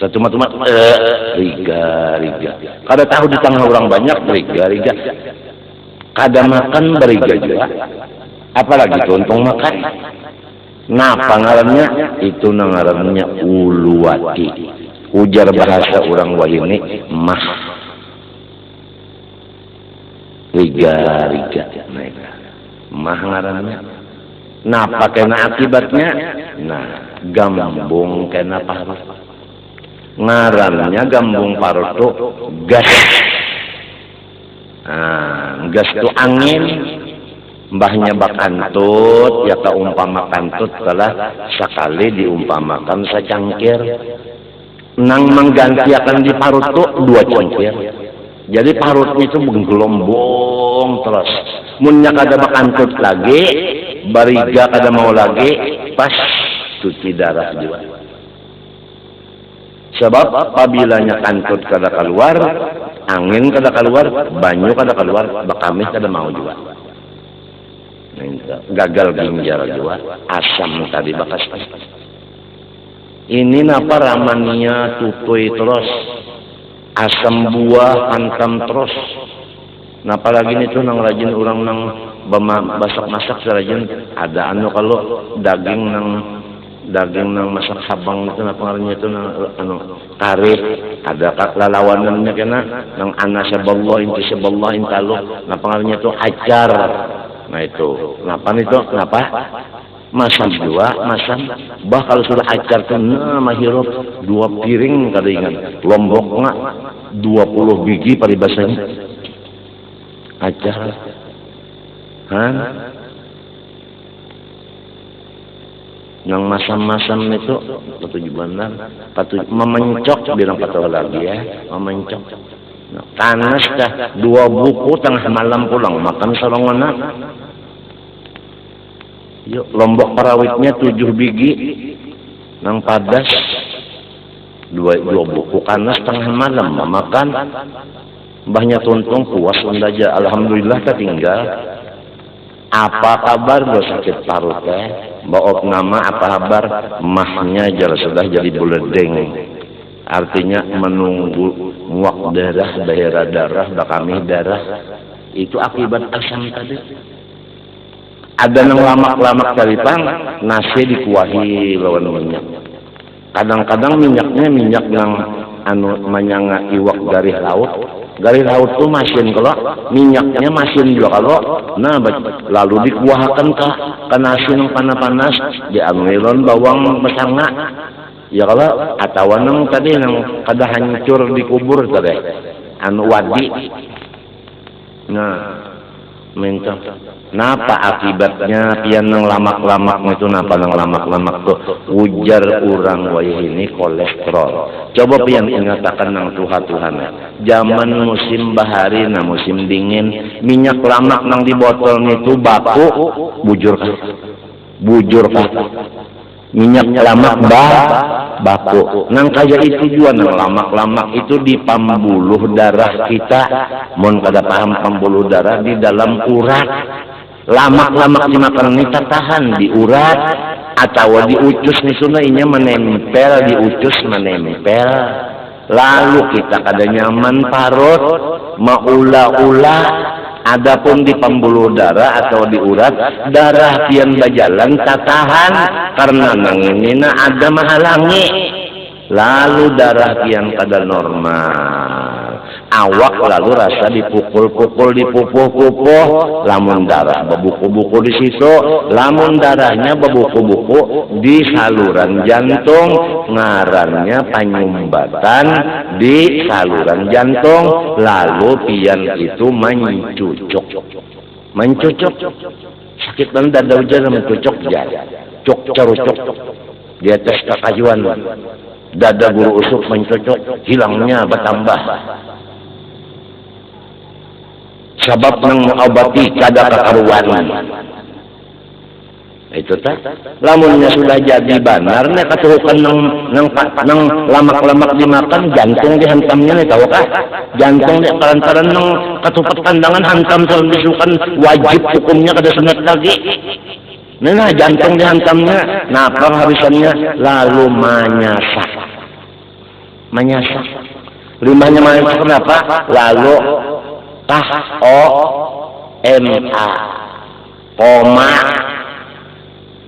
satu matumat riga. Kada tahu di tengah orang banyak riga. Kada makan beriga juga. Apalagi untung makan. Nah, pangarannya itu nangarannya uluwati. Ujar bahasa orang wahini mah riga. Mah ngarannya. Nah, kena akibatnya. Nah, gambung kena parut. Ngarannya gambung parut tuh gas. Nah, gas tuh angin. Mbahnya bakantut, ya kaumpama kantut telah sekali diumpamakan secangkir. Nang mengganti akan di parut tuh 2 cangkir. Jadi parutnya itu menggelombong terus. Munnya kada bakantut lagi, bariga kada mau lagi, pas cuci darah juga. Sebab apabila kantut kada keluar, angin kada keluar, banyu kada keluar, bakamih kada mau juga. Gagal ginjal juga, asam tadi bakas. Ini napa ramania tutui terus, asam buah hantam terus. Napa lagi itu nang rajin orang nang masak serajin ada kalau daging nang masak habang itu napa ngarannya itu nang kare ada lalawanannya kena nang anasaballah intisaballah intalu napa ngarannya itu acar. Nah itu, kenapa? Masam dua, bah kalau sudah acar kena mahirop 2 piring kada ingat, lombok nggak 20 biji paribasanya acar, yang masam itu patuh memencok bilang patah lagi ya, memencok. Panas dah 2 buku tengah malam pulang makan sarongan. Yuk lombok parawitnya 7 biji nang padas 2 buku panas tengah malam makan. Mbahnya tuntung puas aja alhamdulillah ketinggal. Apa kabar lo sakit parut bawa nama apa kabar mahnya jar sudah jadi buledeng. Artinya menunggu muak darah, daerah darah, bakami darah. Itu akibat asam tadi. Ada yang lamak-lamak kalipang, nasi dikuahi lawan minyak. Kadang-kadang minyak yang manyanga iwak garih laut. Garih laut tuh masin kalau minyaknya masin juga kalau. Nah, lalu dikuahkan ke nasi yang panas-panas, diambilon bawang mesanga. Ya kalau atawanang tadi yang kada hancur dikubur tadi wadi. Nah, minta. Napa akibatnya pian nang lamak-lamak itu napa nang lamak-lamak tuh ujar orang wayah ini kolesterol. Coba pian ingatakan nang Tuhan. Zaman musim bahari nah musim dingin minyak lamak nang di botol itu baku bujur kah? Minyak lamak baku. Nang kaya itu juga nang lamak-lamak itu di pembuluh darah kita. Mon kada paham pembuluh darah di dalam urat. Lamak-lamak dimakan ini tahan di urat atau di ucus nih sunainya menempel di ucus menempel. Lalu kita kada nyaman parut maula-ula. Adapun di pembuluh darah atau di urat darah pian bajalan tatahan karena nang ini ada mahalangi lalu darah pian kada normal awak lalu rasa dipukul-pukul dipupuh-pupuh lamun darah bebuku-buku di situ lamun darahnya bebuku-buku di saluran jantung ngarannya penyumbatan di saluran jantung lalu pian itu mencucuk sakit dan dada ujar mencucuk cuk carucuk di atas kakajuan dada buru usuk mencucuk hilangnya bertambah sebab nang mengobati kada kekaruan Itu teh lamunnya sudah jadi banar nih katuhukan nang lamak-lamak dimakan jantung dihantamnya nih tahu kah jantung di kalantaran nang katupat pandangan hantam salam disukan wajib hukumnya kada sunat lagi nah jantung dihantamnya nah penghabisannya lalu menyasak limahnya menyasak kenapa lalu KOMA koma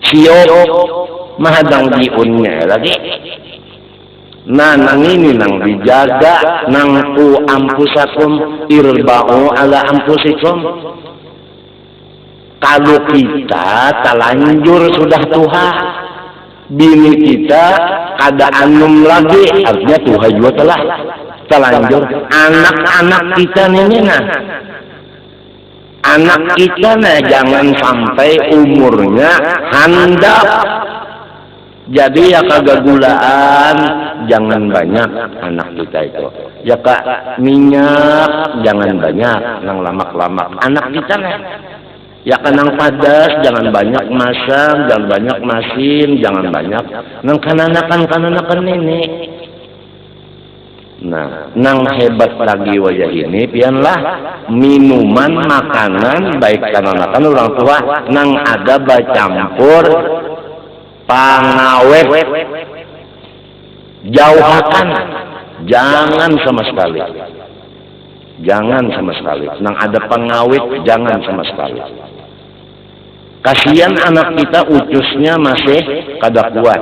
siok mahadang diunnya lagi nah nang ini nang dijaga nang ampusakum irba'u ala ampusikum kalau kita talanjur sudah tuha bini kita kada anum lagi artinya tuha juga telah talanjur anak-anak kita nih nah anak kita nah jangan sampai umurnya handap jadi ya kagagulaan jangan banyak anak kita itu ya kak minyak jangan banyak nang lamak-lamak anak kita nah ya kanang padas jangan banyak masam jangan banyak masin jangan banyak nang kananakan ini. Nah, nang hebat lagi wajah ini pianlah minuman makanan baik kananakan orang tua nang ada bacampur pangawet jauhakan jangan sama sekali nang ada pengawet jangan sama sekali kasihan anak kita ucusnya masih kada kuat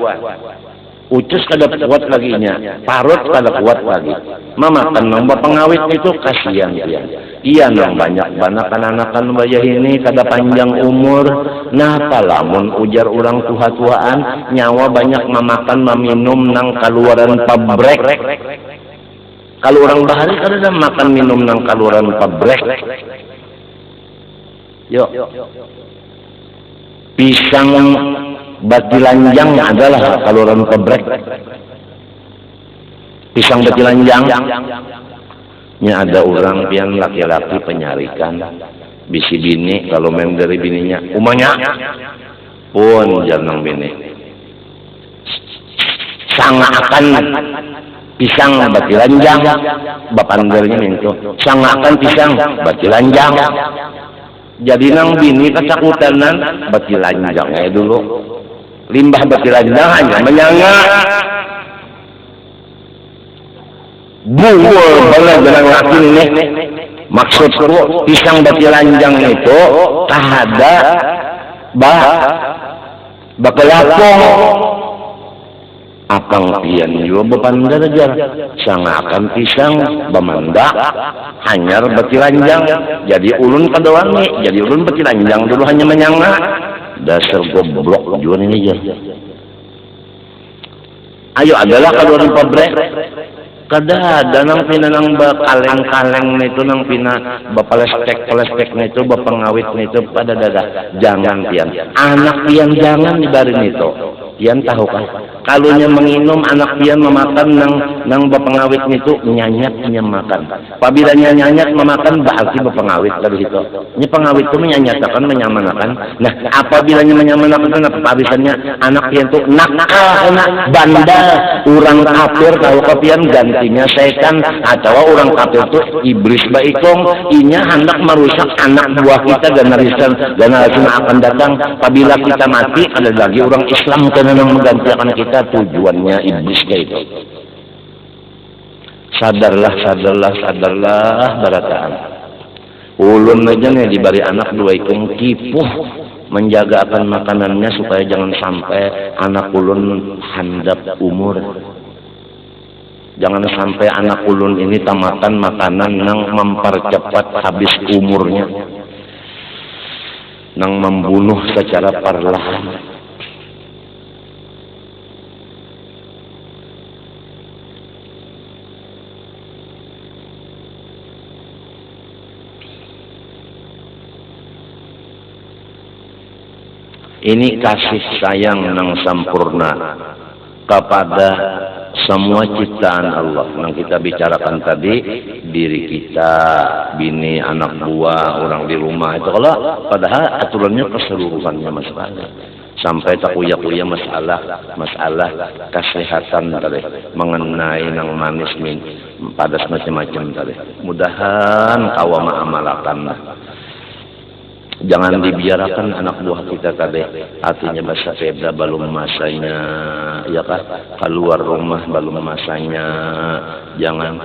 ucus kada kuat lagi nya parut kada kuat lagi mamakan nombor pengawet itu kasihan dia iya nang banyak anakan bayah ini kada panjang umur nah palamun ujar orang tua-tuaan nyawa banyak mamakan meminum nang kaluaran pabrek kalau orang bahari kada makan minum nang kaluaran pabrek yuk pisang batilanjang adalah kaluaran pabrek pisang batilanjang nya ada orang pian laki-laki penyarikan bisi bini kalau main dari bininya umanya pun jangan bini sangat akan pisang batilanjang bapandernya itu sangat akan pisang batilanjang jadi nang bini kecakutanan batilanjangnya dulu limbah batilanjang hanya menyanga buul banget dengan laki ini maksudku pisang batilanjang itu tahada bakelapong akang pian juga bepandarjar sangakan pisang bamandak hanyar batilanjang jadi ulun kadowangi jadi ulun batilanjang dulu hanya menyanga dasar goblok juga ini ya. Ayo adalah kaluaran pabrek kada ada nang pinanang kaleng-kaleng itu nang pina bapalestek itu bapengawit itu pada dada jangan pian anak pian jangan dibarin itu pian tahu kah kalunya menginum anak pian memakan nang bapengawit itu nyanyatnya makan apabila nyanyat memakan berarti bapengawit dari itu ini pengawit itu menyanyatakan menyamanakan nah apabila menyamanakan apa habisannya anak pian itu nakal kena bandal orang kafir tahu kah pian gantinya setan atau orang kafir itu iblis baikong inya hendak merusak anak buah kita generasi akan datang apabila kita mati ada lagi orang Islam karena menggantikan kita tujuannya iblis kayak itu sadarlah barataan ulun aja nih dibari anak dua ikung kipuh menjaga akan makanannya supaya jangan sampai anak ulun handap umur jangan sampai anak ulun ini tamatan makanan yang mempercepat habis umurnya yang membunuh secara perlahan. Ini kasih sayang yang sempurna kepada semua ciptaan Allah yang kita bicarakan tadi, diri kita, bini, anak buah, orang di rumah itu kalau padahal aturannya keseluruhannya masalah. sampai tak kuya masalah kesehatan tadi, mengenai nang manis min pada macam-macam tadi. Mudahan kawama amalakan. Jangan dibiarkan anak buah kita tadi, artinya bahasa Febra belum masanya, ya kan? Keluar rumah belum masanya, jangan.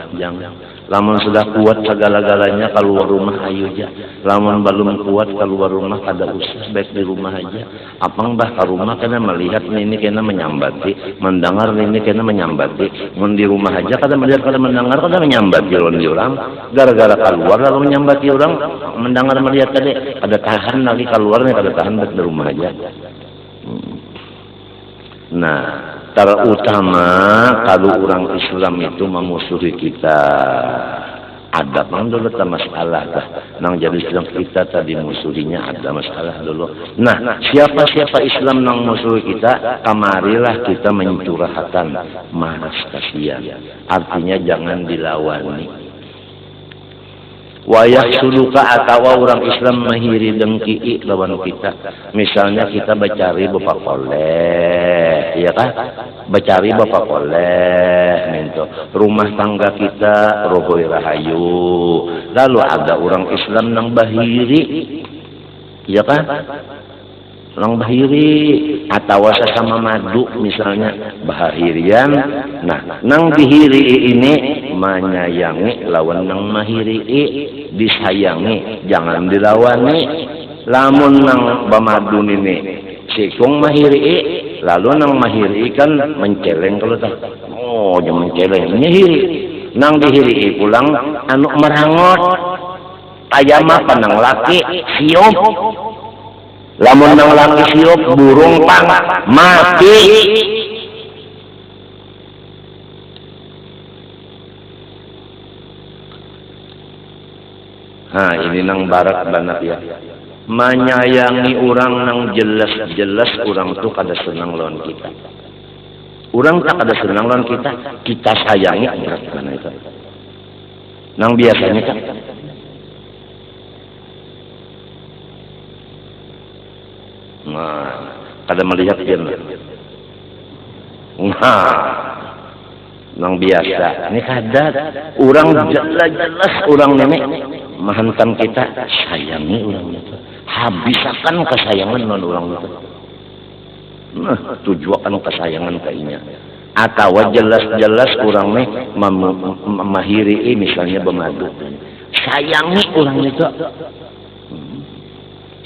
Lamun sudah kuat segala-galanya keluar rumah ayo aja. Lamun belum kuat keluar rumah kada usah, baik di rumah aja. Apang bah ke rumah kena melihat ini kena menyambati, mendengar ini kena menyambati. Mun di rumah aja kada melihat kada mendengar kada menyambati lawan di orang. Gara-gara keluar lalu menyambati orang, mendengar melihat tadi kada tahan lagi keluarnya kada tahan baik di rumah aja. Nah, terutama kalau orang Islam itu memusuhi kita, ada dulu masalah dah. Nang jadi Islam kita tadi musuhinya ada masalah dulu. Nah, siapa Islam nang musuhi kita, kamarilah kita mencurahkan malas kasihan. Artinya jangan dilawani. Wayah suluka atau orang Islam mahiri dengki lawan kita. Misalnya kita bacari bapak koleh, ya kan? Bacari bapak koleh, minto. Rumah tangga kita rohoi rahayu. Lalu ada orang Islam nang bahiri, ya kan? Nang bahiri atau sesama madu misalnya bahirian. Nah, nang bihiri ini menyayangi lawan nang mahiri, disayangi jangan dilawani. Lamun nang bamadun ini sikung mahiri, lalu nang mahiri kan menceleng kalau tak. Oh, jangan menceleng nyihiri. Nang dihiri pulang anu merangot ayam apa nang laki siop. Lamun nang laki siop burung pang mati. Nah, ini nang barat banget ya. Menyayangi orang nang jelas orang tuh kada senang lawan kita. Orang tak kada senang lawan kita sayangi berat mana itu. Nang biasanya kan kada melihat dia. Nang biasa ini kada orang jelas orang nenek mahantam kita sayangi orang itu, habiskan kesayangan non orang itu. Nah, tujuan kesayangan kainya. Atau jelas orang nih memahiri misalnya bermadu, sayangi orang itu.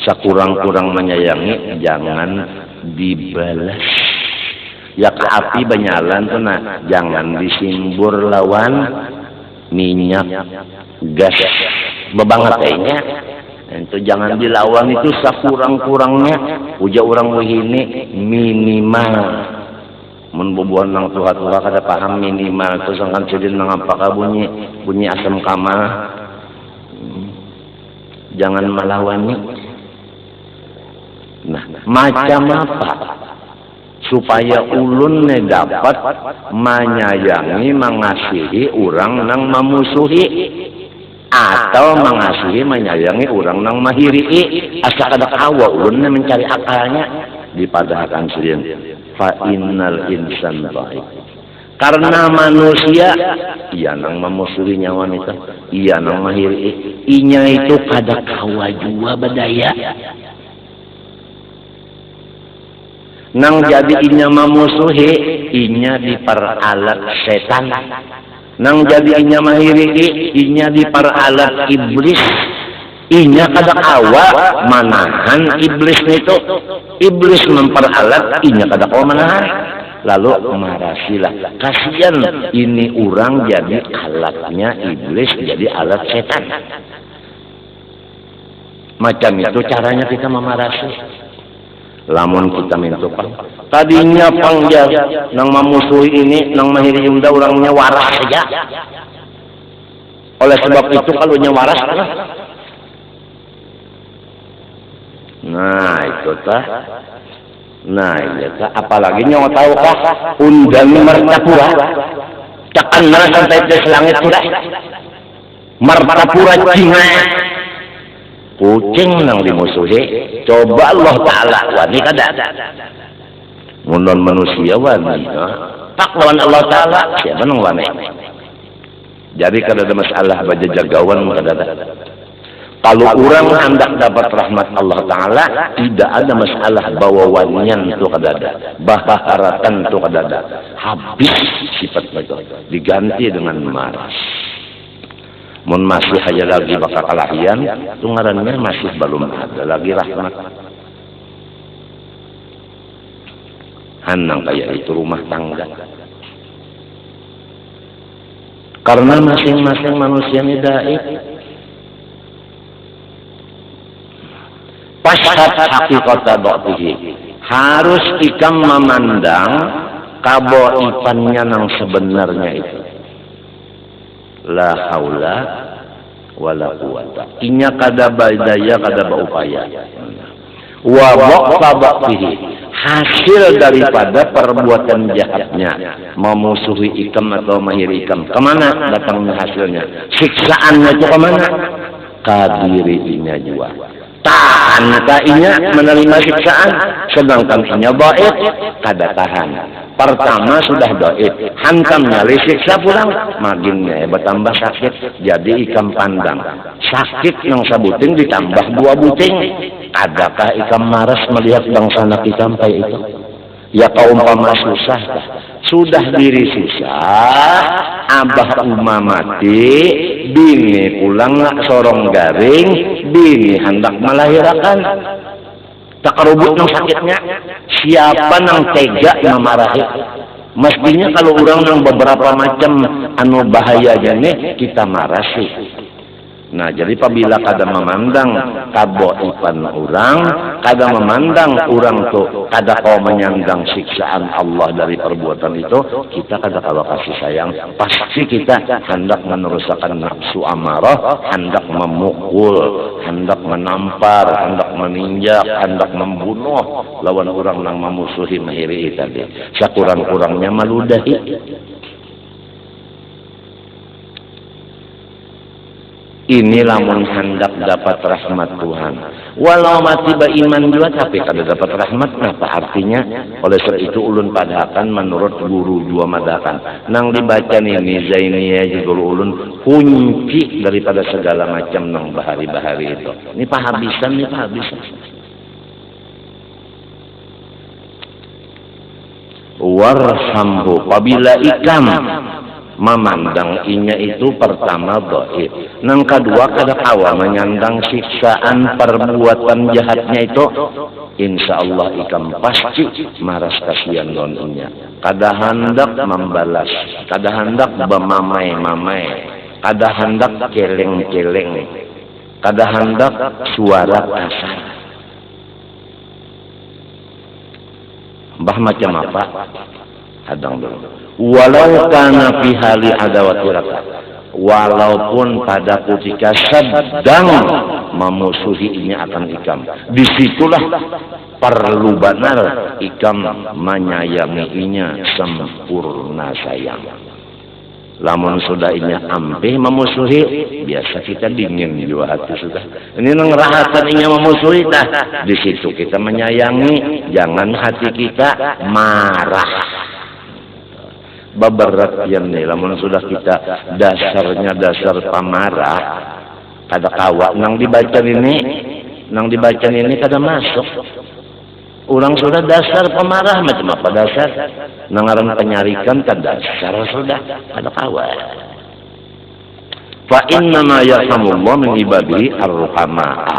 Sekurang-kurang menyayangi jangan dibalas. Ya ke api banyalan tuh nah, jangan disimbur lawan minyak gas bebangetnya. Itu jangan dilawan itu sekurang-kurangnya uja orang wihini minimal. Mun bubuhan nang tua-tua kada paham minimal terus angkan sedin nang apakah bunyi asam kamal. Jangan melawani. Nah, macam apa supaya ulun dapat menyayangi mengasihi orang nang memusuhi atau mengasihi menyayangi orang nang mahiri asa kada kawa ulun mencari akalnya dipadahkan sendiri fa innal insan baik karena manusia iya nang memusuhi nyawa wanita iya nang mahiri inya itu kada kawa jua badaya nang jadi inya memusuhi inya diperalat setan nang jadi inya mahiri inya diperalat iblis inya kada kawa manahan iblis itu iblis memperalat inya kada kawa manahan lalu marasilah kasihan ini orang jadi alatnya iblis jadi alat setan macam itu caranya kita memarasi. Lamun kita minta pang tadinya pangjang nang memusuhi ini nang mahiri yunda orangnya waras saja oleh sebab itu kalau nya waras nah itu tah nah iya tah apalagi nyawa tahu kah undang Martapura cakan sampai ke langit sudah Martapura Cina kucing nang dimusuhi coba Allah Ta'ala wani kada mun manusia wani tak lawan Allah Ta'ala siapa nang wani. Jadi kada ada masalah baca jagawan kada ada. Kalau orang hendak dapat rahmat Allah Ta'ala tidak ada masalah bawa wanian itu kada ada, baharatan itu kada ada, habis sifat itu diganti dengan marah. Mun masih aja lagi bakal kalahian itu ngarannya masih belum ada lagi rahmat. Hanang kayak itu rumah tangga. Karena masing-masing manusia ini dai. Pashat hakikata dhatihi. Harus ikam memandang kabaifannya yang sebenarnya itu. La haula wala quwata. Inya kada badaya kada baupaya. Wa baqtabatihi. Hasil daripada perbuatan jahatnya memusuhi ikam atau mahiri ikam kemana datangnya hasilnya siksaannya itu kemana kadirinya juga tahan kainya menerima siksaan sedangkan inya baik kada tahan pertama sudah doib hantam nyali siksa pulang maginnya bertambah sakit jadi ikam pandang sakit yang sabuting ditambah 2 buting. Adakah ikam maras melihat bangsa anak ikam kayak itu? Ya kaumpama susah, sudah diri susah, abah umma mati, bini pulang sorong garing, bini hendak melahirkan. Tak kerubut nang sakitnya, siapa nang tega memarahi? Mestinya kalau orang nang beberapa macam anu bahayanya nih kita marah sih. Nah, jadi apabila kada memandang kaboifan orang, kada memandang orang tuh kada kau menyandang siksaan Allah dari perbuatan itu, kita kada kalau kasih sayang, pasti kita hendak meneruskan nafsu amarah, hendak memukul, hendak menampar, hendak meninjak, hendak membunuh lawan orang yang memusuhi mahiri tadi. Sakurang-kurangnya maludahi. Ini lamun hendak dapat rahmat Tuhan. Walau mati beriman juga tapi kada dapat rahmat. Apa artinya? Oleh sebab itu ulun padahakan menurut guru dua madakan. Nang dibaca ini Zainiyah juga ulun kunci daripada segala macam nang bahari-bahari itu. Ini pahabisan, ini pahabisan. Warhamhu apabila ikam memandang inya itu pertama dhaif. Nang kedua kada kawa menyandang siksaan perbuatan jahatnya itu, insyaallah ikam pasti maras kasihan non inya. Kada hendak membalas, kada hendak bemamai-mamai, kada hendak keleng-keleng, kada hendak suara kasar. Bah macam apa? Hadang dulu. Walau kana fi hali adawatiraka, walaupun pada ketika sedang memusuhinya akan ikam, disitulah perlu benar ikam menyayanginya sempurna sayang. Lamun sudah inya ampih memusuhi, biasa kita dingin juga hati sudah. Ini ngerahatan inya memusuhi dah. Di situ kita menyayangi, jangan hati kita marah. Baberat yang nih, lamun sudah kita dasarnya dasar pamarah, kada kawa nang dibaca ini kada masuk. Orang sudah dasar pemarah macam apa dasar? Nangaran penyarikan kada dasar sudah kada kawa. Fa inna ma yarhamullah min ibadihi ar-ruhamaa.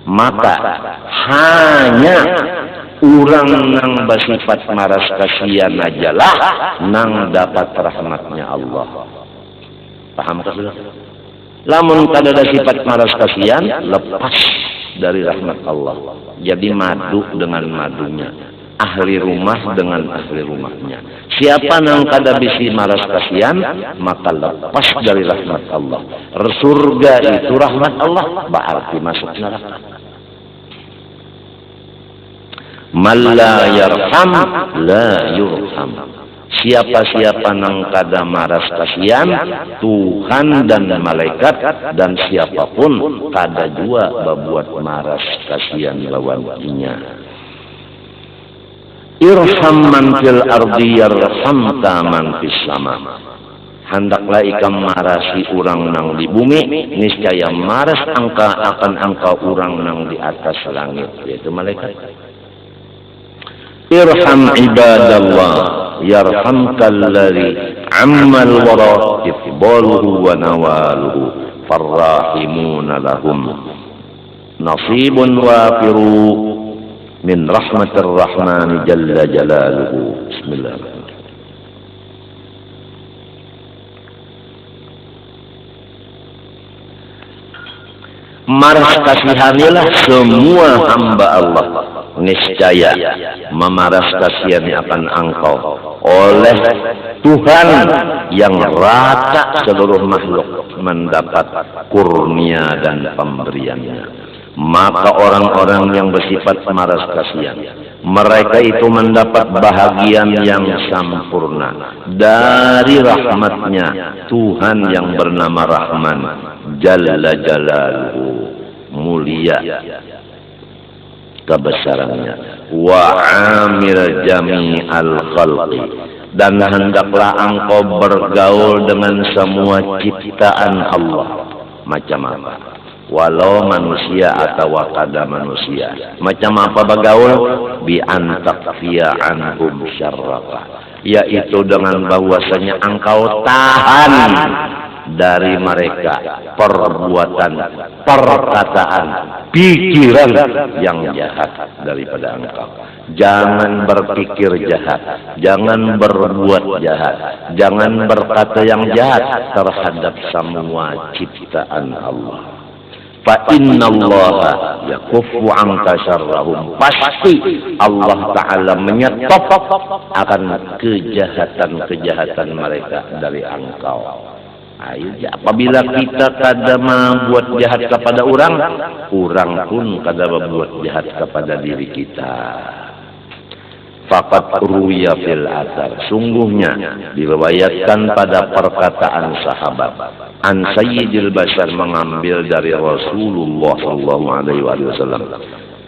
Maka hanya orang nang bersifat maras kasihan ajalah nang dapat rahmatnya Allah. Paham tak sudah? Lamun kada ada sifat maras kasihan, lepas dari rahmat Allah. Jadi madu dengan madunya, ahli rumah dengan ahli rumahnya. Siapa nang kada bisi maras kasihan, maka lepas dari rahmat Allah. Surga itu rahmat Allah, berarti masuk neraka. Man la yarham la yurham. Siapa-siapa nang kada maras kasihan, Tuhan dan malaikat dan siapapun kada jua berbuat maras kasihan lawan inya. Irham man fil ardi yarhamka man fis sama. Hendaklah ikam marasi orang nang di bumi, niscaya maras angka akan angka orang nang di atas langit, yaitu malaikat. Irham ibadallah yarhamkal ladzi ammal wara ifdaluhu wa nawaluhu farrahimuna lahum nasibun wafiru min rahmatir rahman jalla jalaluhu. Bismillahirrahmanirrahim. Maras kasihanilah semua hamba Allah, niscaya memaras kasihani akan engkau oleh Tuhan yang rata seluruh makhluk mendapat kurnia dan pemberiannya. Maka orang-orang yang bersifat maras kasihan, mereka itu mendapat bahagian yang sempurna dari rahmatnya Tuhan yang bernama Rahman Jalla Jalaluhu, mulia kebesarannya, wa amir jami'al khalqi, dan hendaklah engkau bergaul dengan semua ciptaan Allah, macam apa, walau manusia atau kada manusia, macam apa bergaul, bi antakfiya anhum syarraka, yaitu dengan bahwasanya engkau tahan dari mereka perbuatan, perkataan, pikiran yang jahat daripada engkau. Jangan berpikir jahat, jangan berbuat jahat, jangan berkata yang jahat terhadap semua ciptaan Allah. Fa innallaha yakuffu anka syarrahum, pasti Allah Ta'ala menyetop akan kejahatan-kejahatan mereka dari engkau. Ayo, apabila kita kada membuat jahat kepada orang, orang pun kada berbuat jahat kepada diri kita. Faqat ruya fil athar, sungguhnya diriwayatkan pada perkataan sahabat, an sayyidil bashar, mengambil dari Rasulullah sallallahu alaihi wasallam,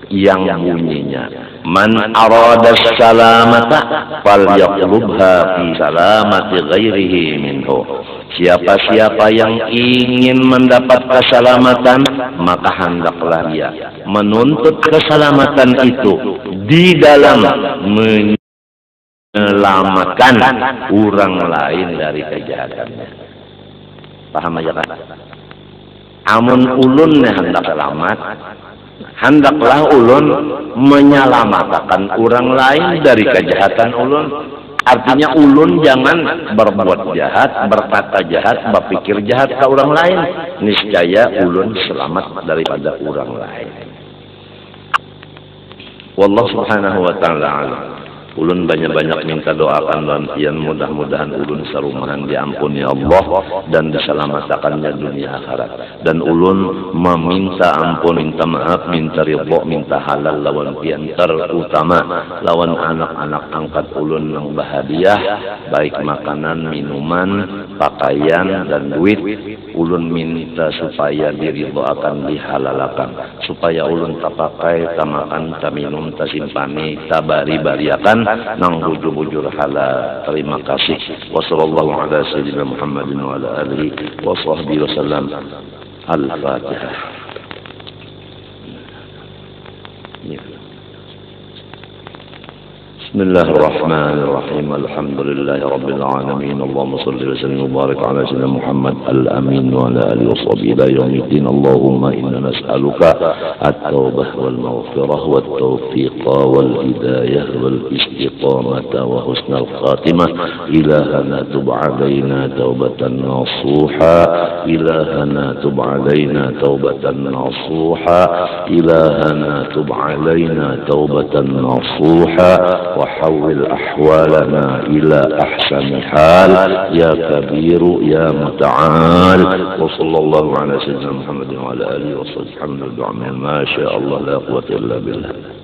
yang bunyinya, man arada salamata falyatlubha fi salamati ghairihi minhu. Siapa-siapa yang ingin mendapat keselamatan, maka hendaklah dia menuntut keselamatan itu di dalam menyelamatkan orang lain dari kejahatannya. Paham aja kan? Amun ulun hendak selamat, hendaklah ulun menyelamatkan orang lain dari kejahatan ulun. Artinya ulun jangan berbuat jahat, berkata jahat, berpikir jahat ke orang lain. Niscaya ulun selamat daripada orang lain. Wallahu subhanahu wa ta'ala alam. Ulun banyak-banyak minta doakan lantian, mudah-mudahan ulun sarumahan diampuni Allah dan diselamatkannya dunia akhirat. Dan ulun meminta ampun, minta maaf, minta ridho, minta halal lawan tian, terutama lawan anak-anak angkat ulun yang bahagia, baik makanan, minuman, pakaian dan duit. Ulun minta supaya diridho akan dihalalkan, supaya ulun tapakai, tamakan, taminum, tasimpani, tabari-bariakan nang bujur-bujur halal. Terima kasih. Wassallallahu ala sayyidina Muhammadin wa ala alihi wa sahbihi wasallam. Al-Fatihah. Bismillahirrahmanirrahim. Alhamdulillahi rabbil alamin. Allahumma salli wa sallim wa barik ala sayyidina Muhammad al-amin wa ala alihi wa sahbihi ila yaumiddin. Allahumma inna nas'aluka at-taubah wal maghfirah wat tawfiq wal hidayah wal istiqamah wa husnal khatimah. Ilahana tub alaina taubatan nasuha, ilahana tub alaina taubatan nasuha, ilahana tub alaina taubatan nasuha. وحول أحوالنا إلى أحسن حال يا كبير يا متعال. وصلى الله على سيدنا محمد وعلى آله وصحبه. الحمد لله ما شاء الله لا قوة إلا بالله.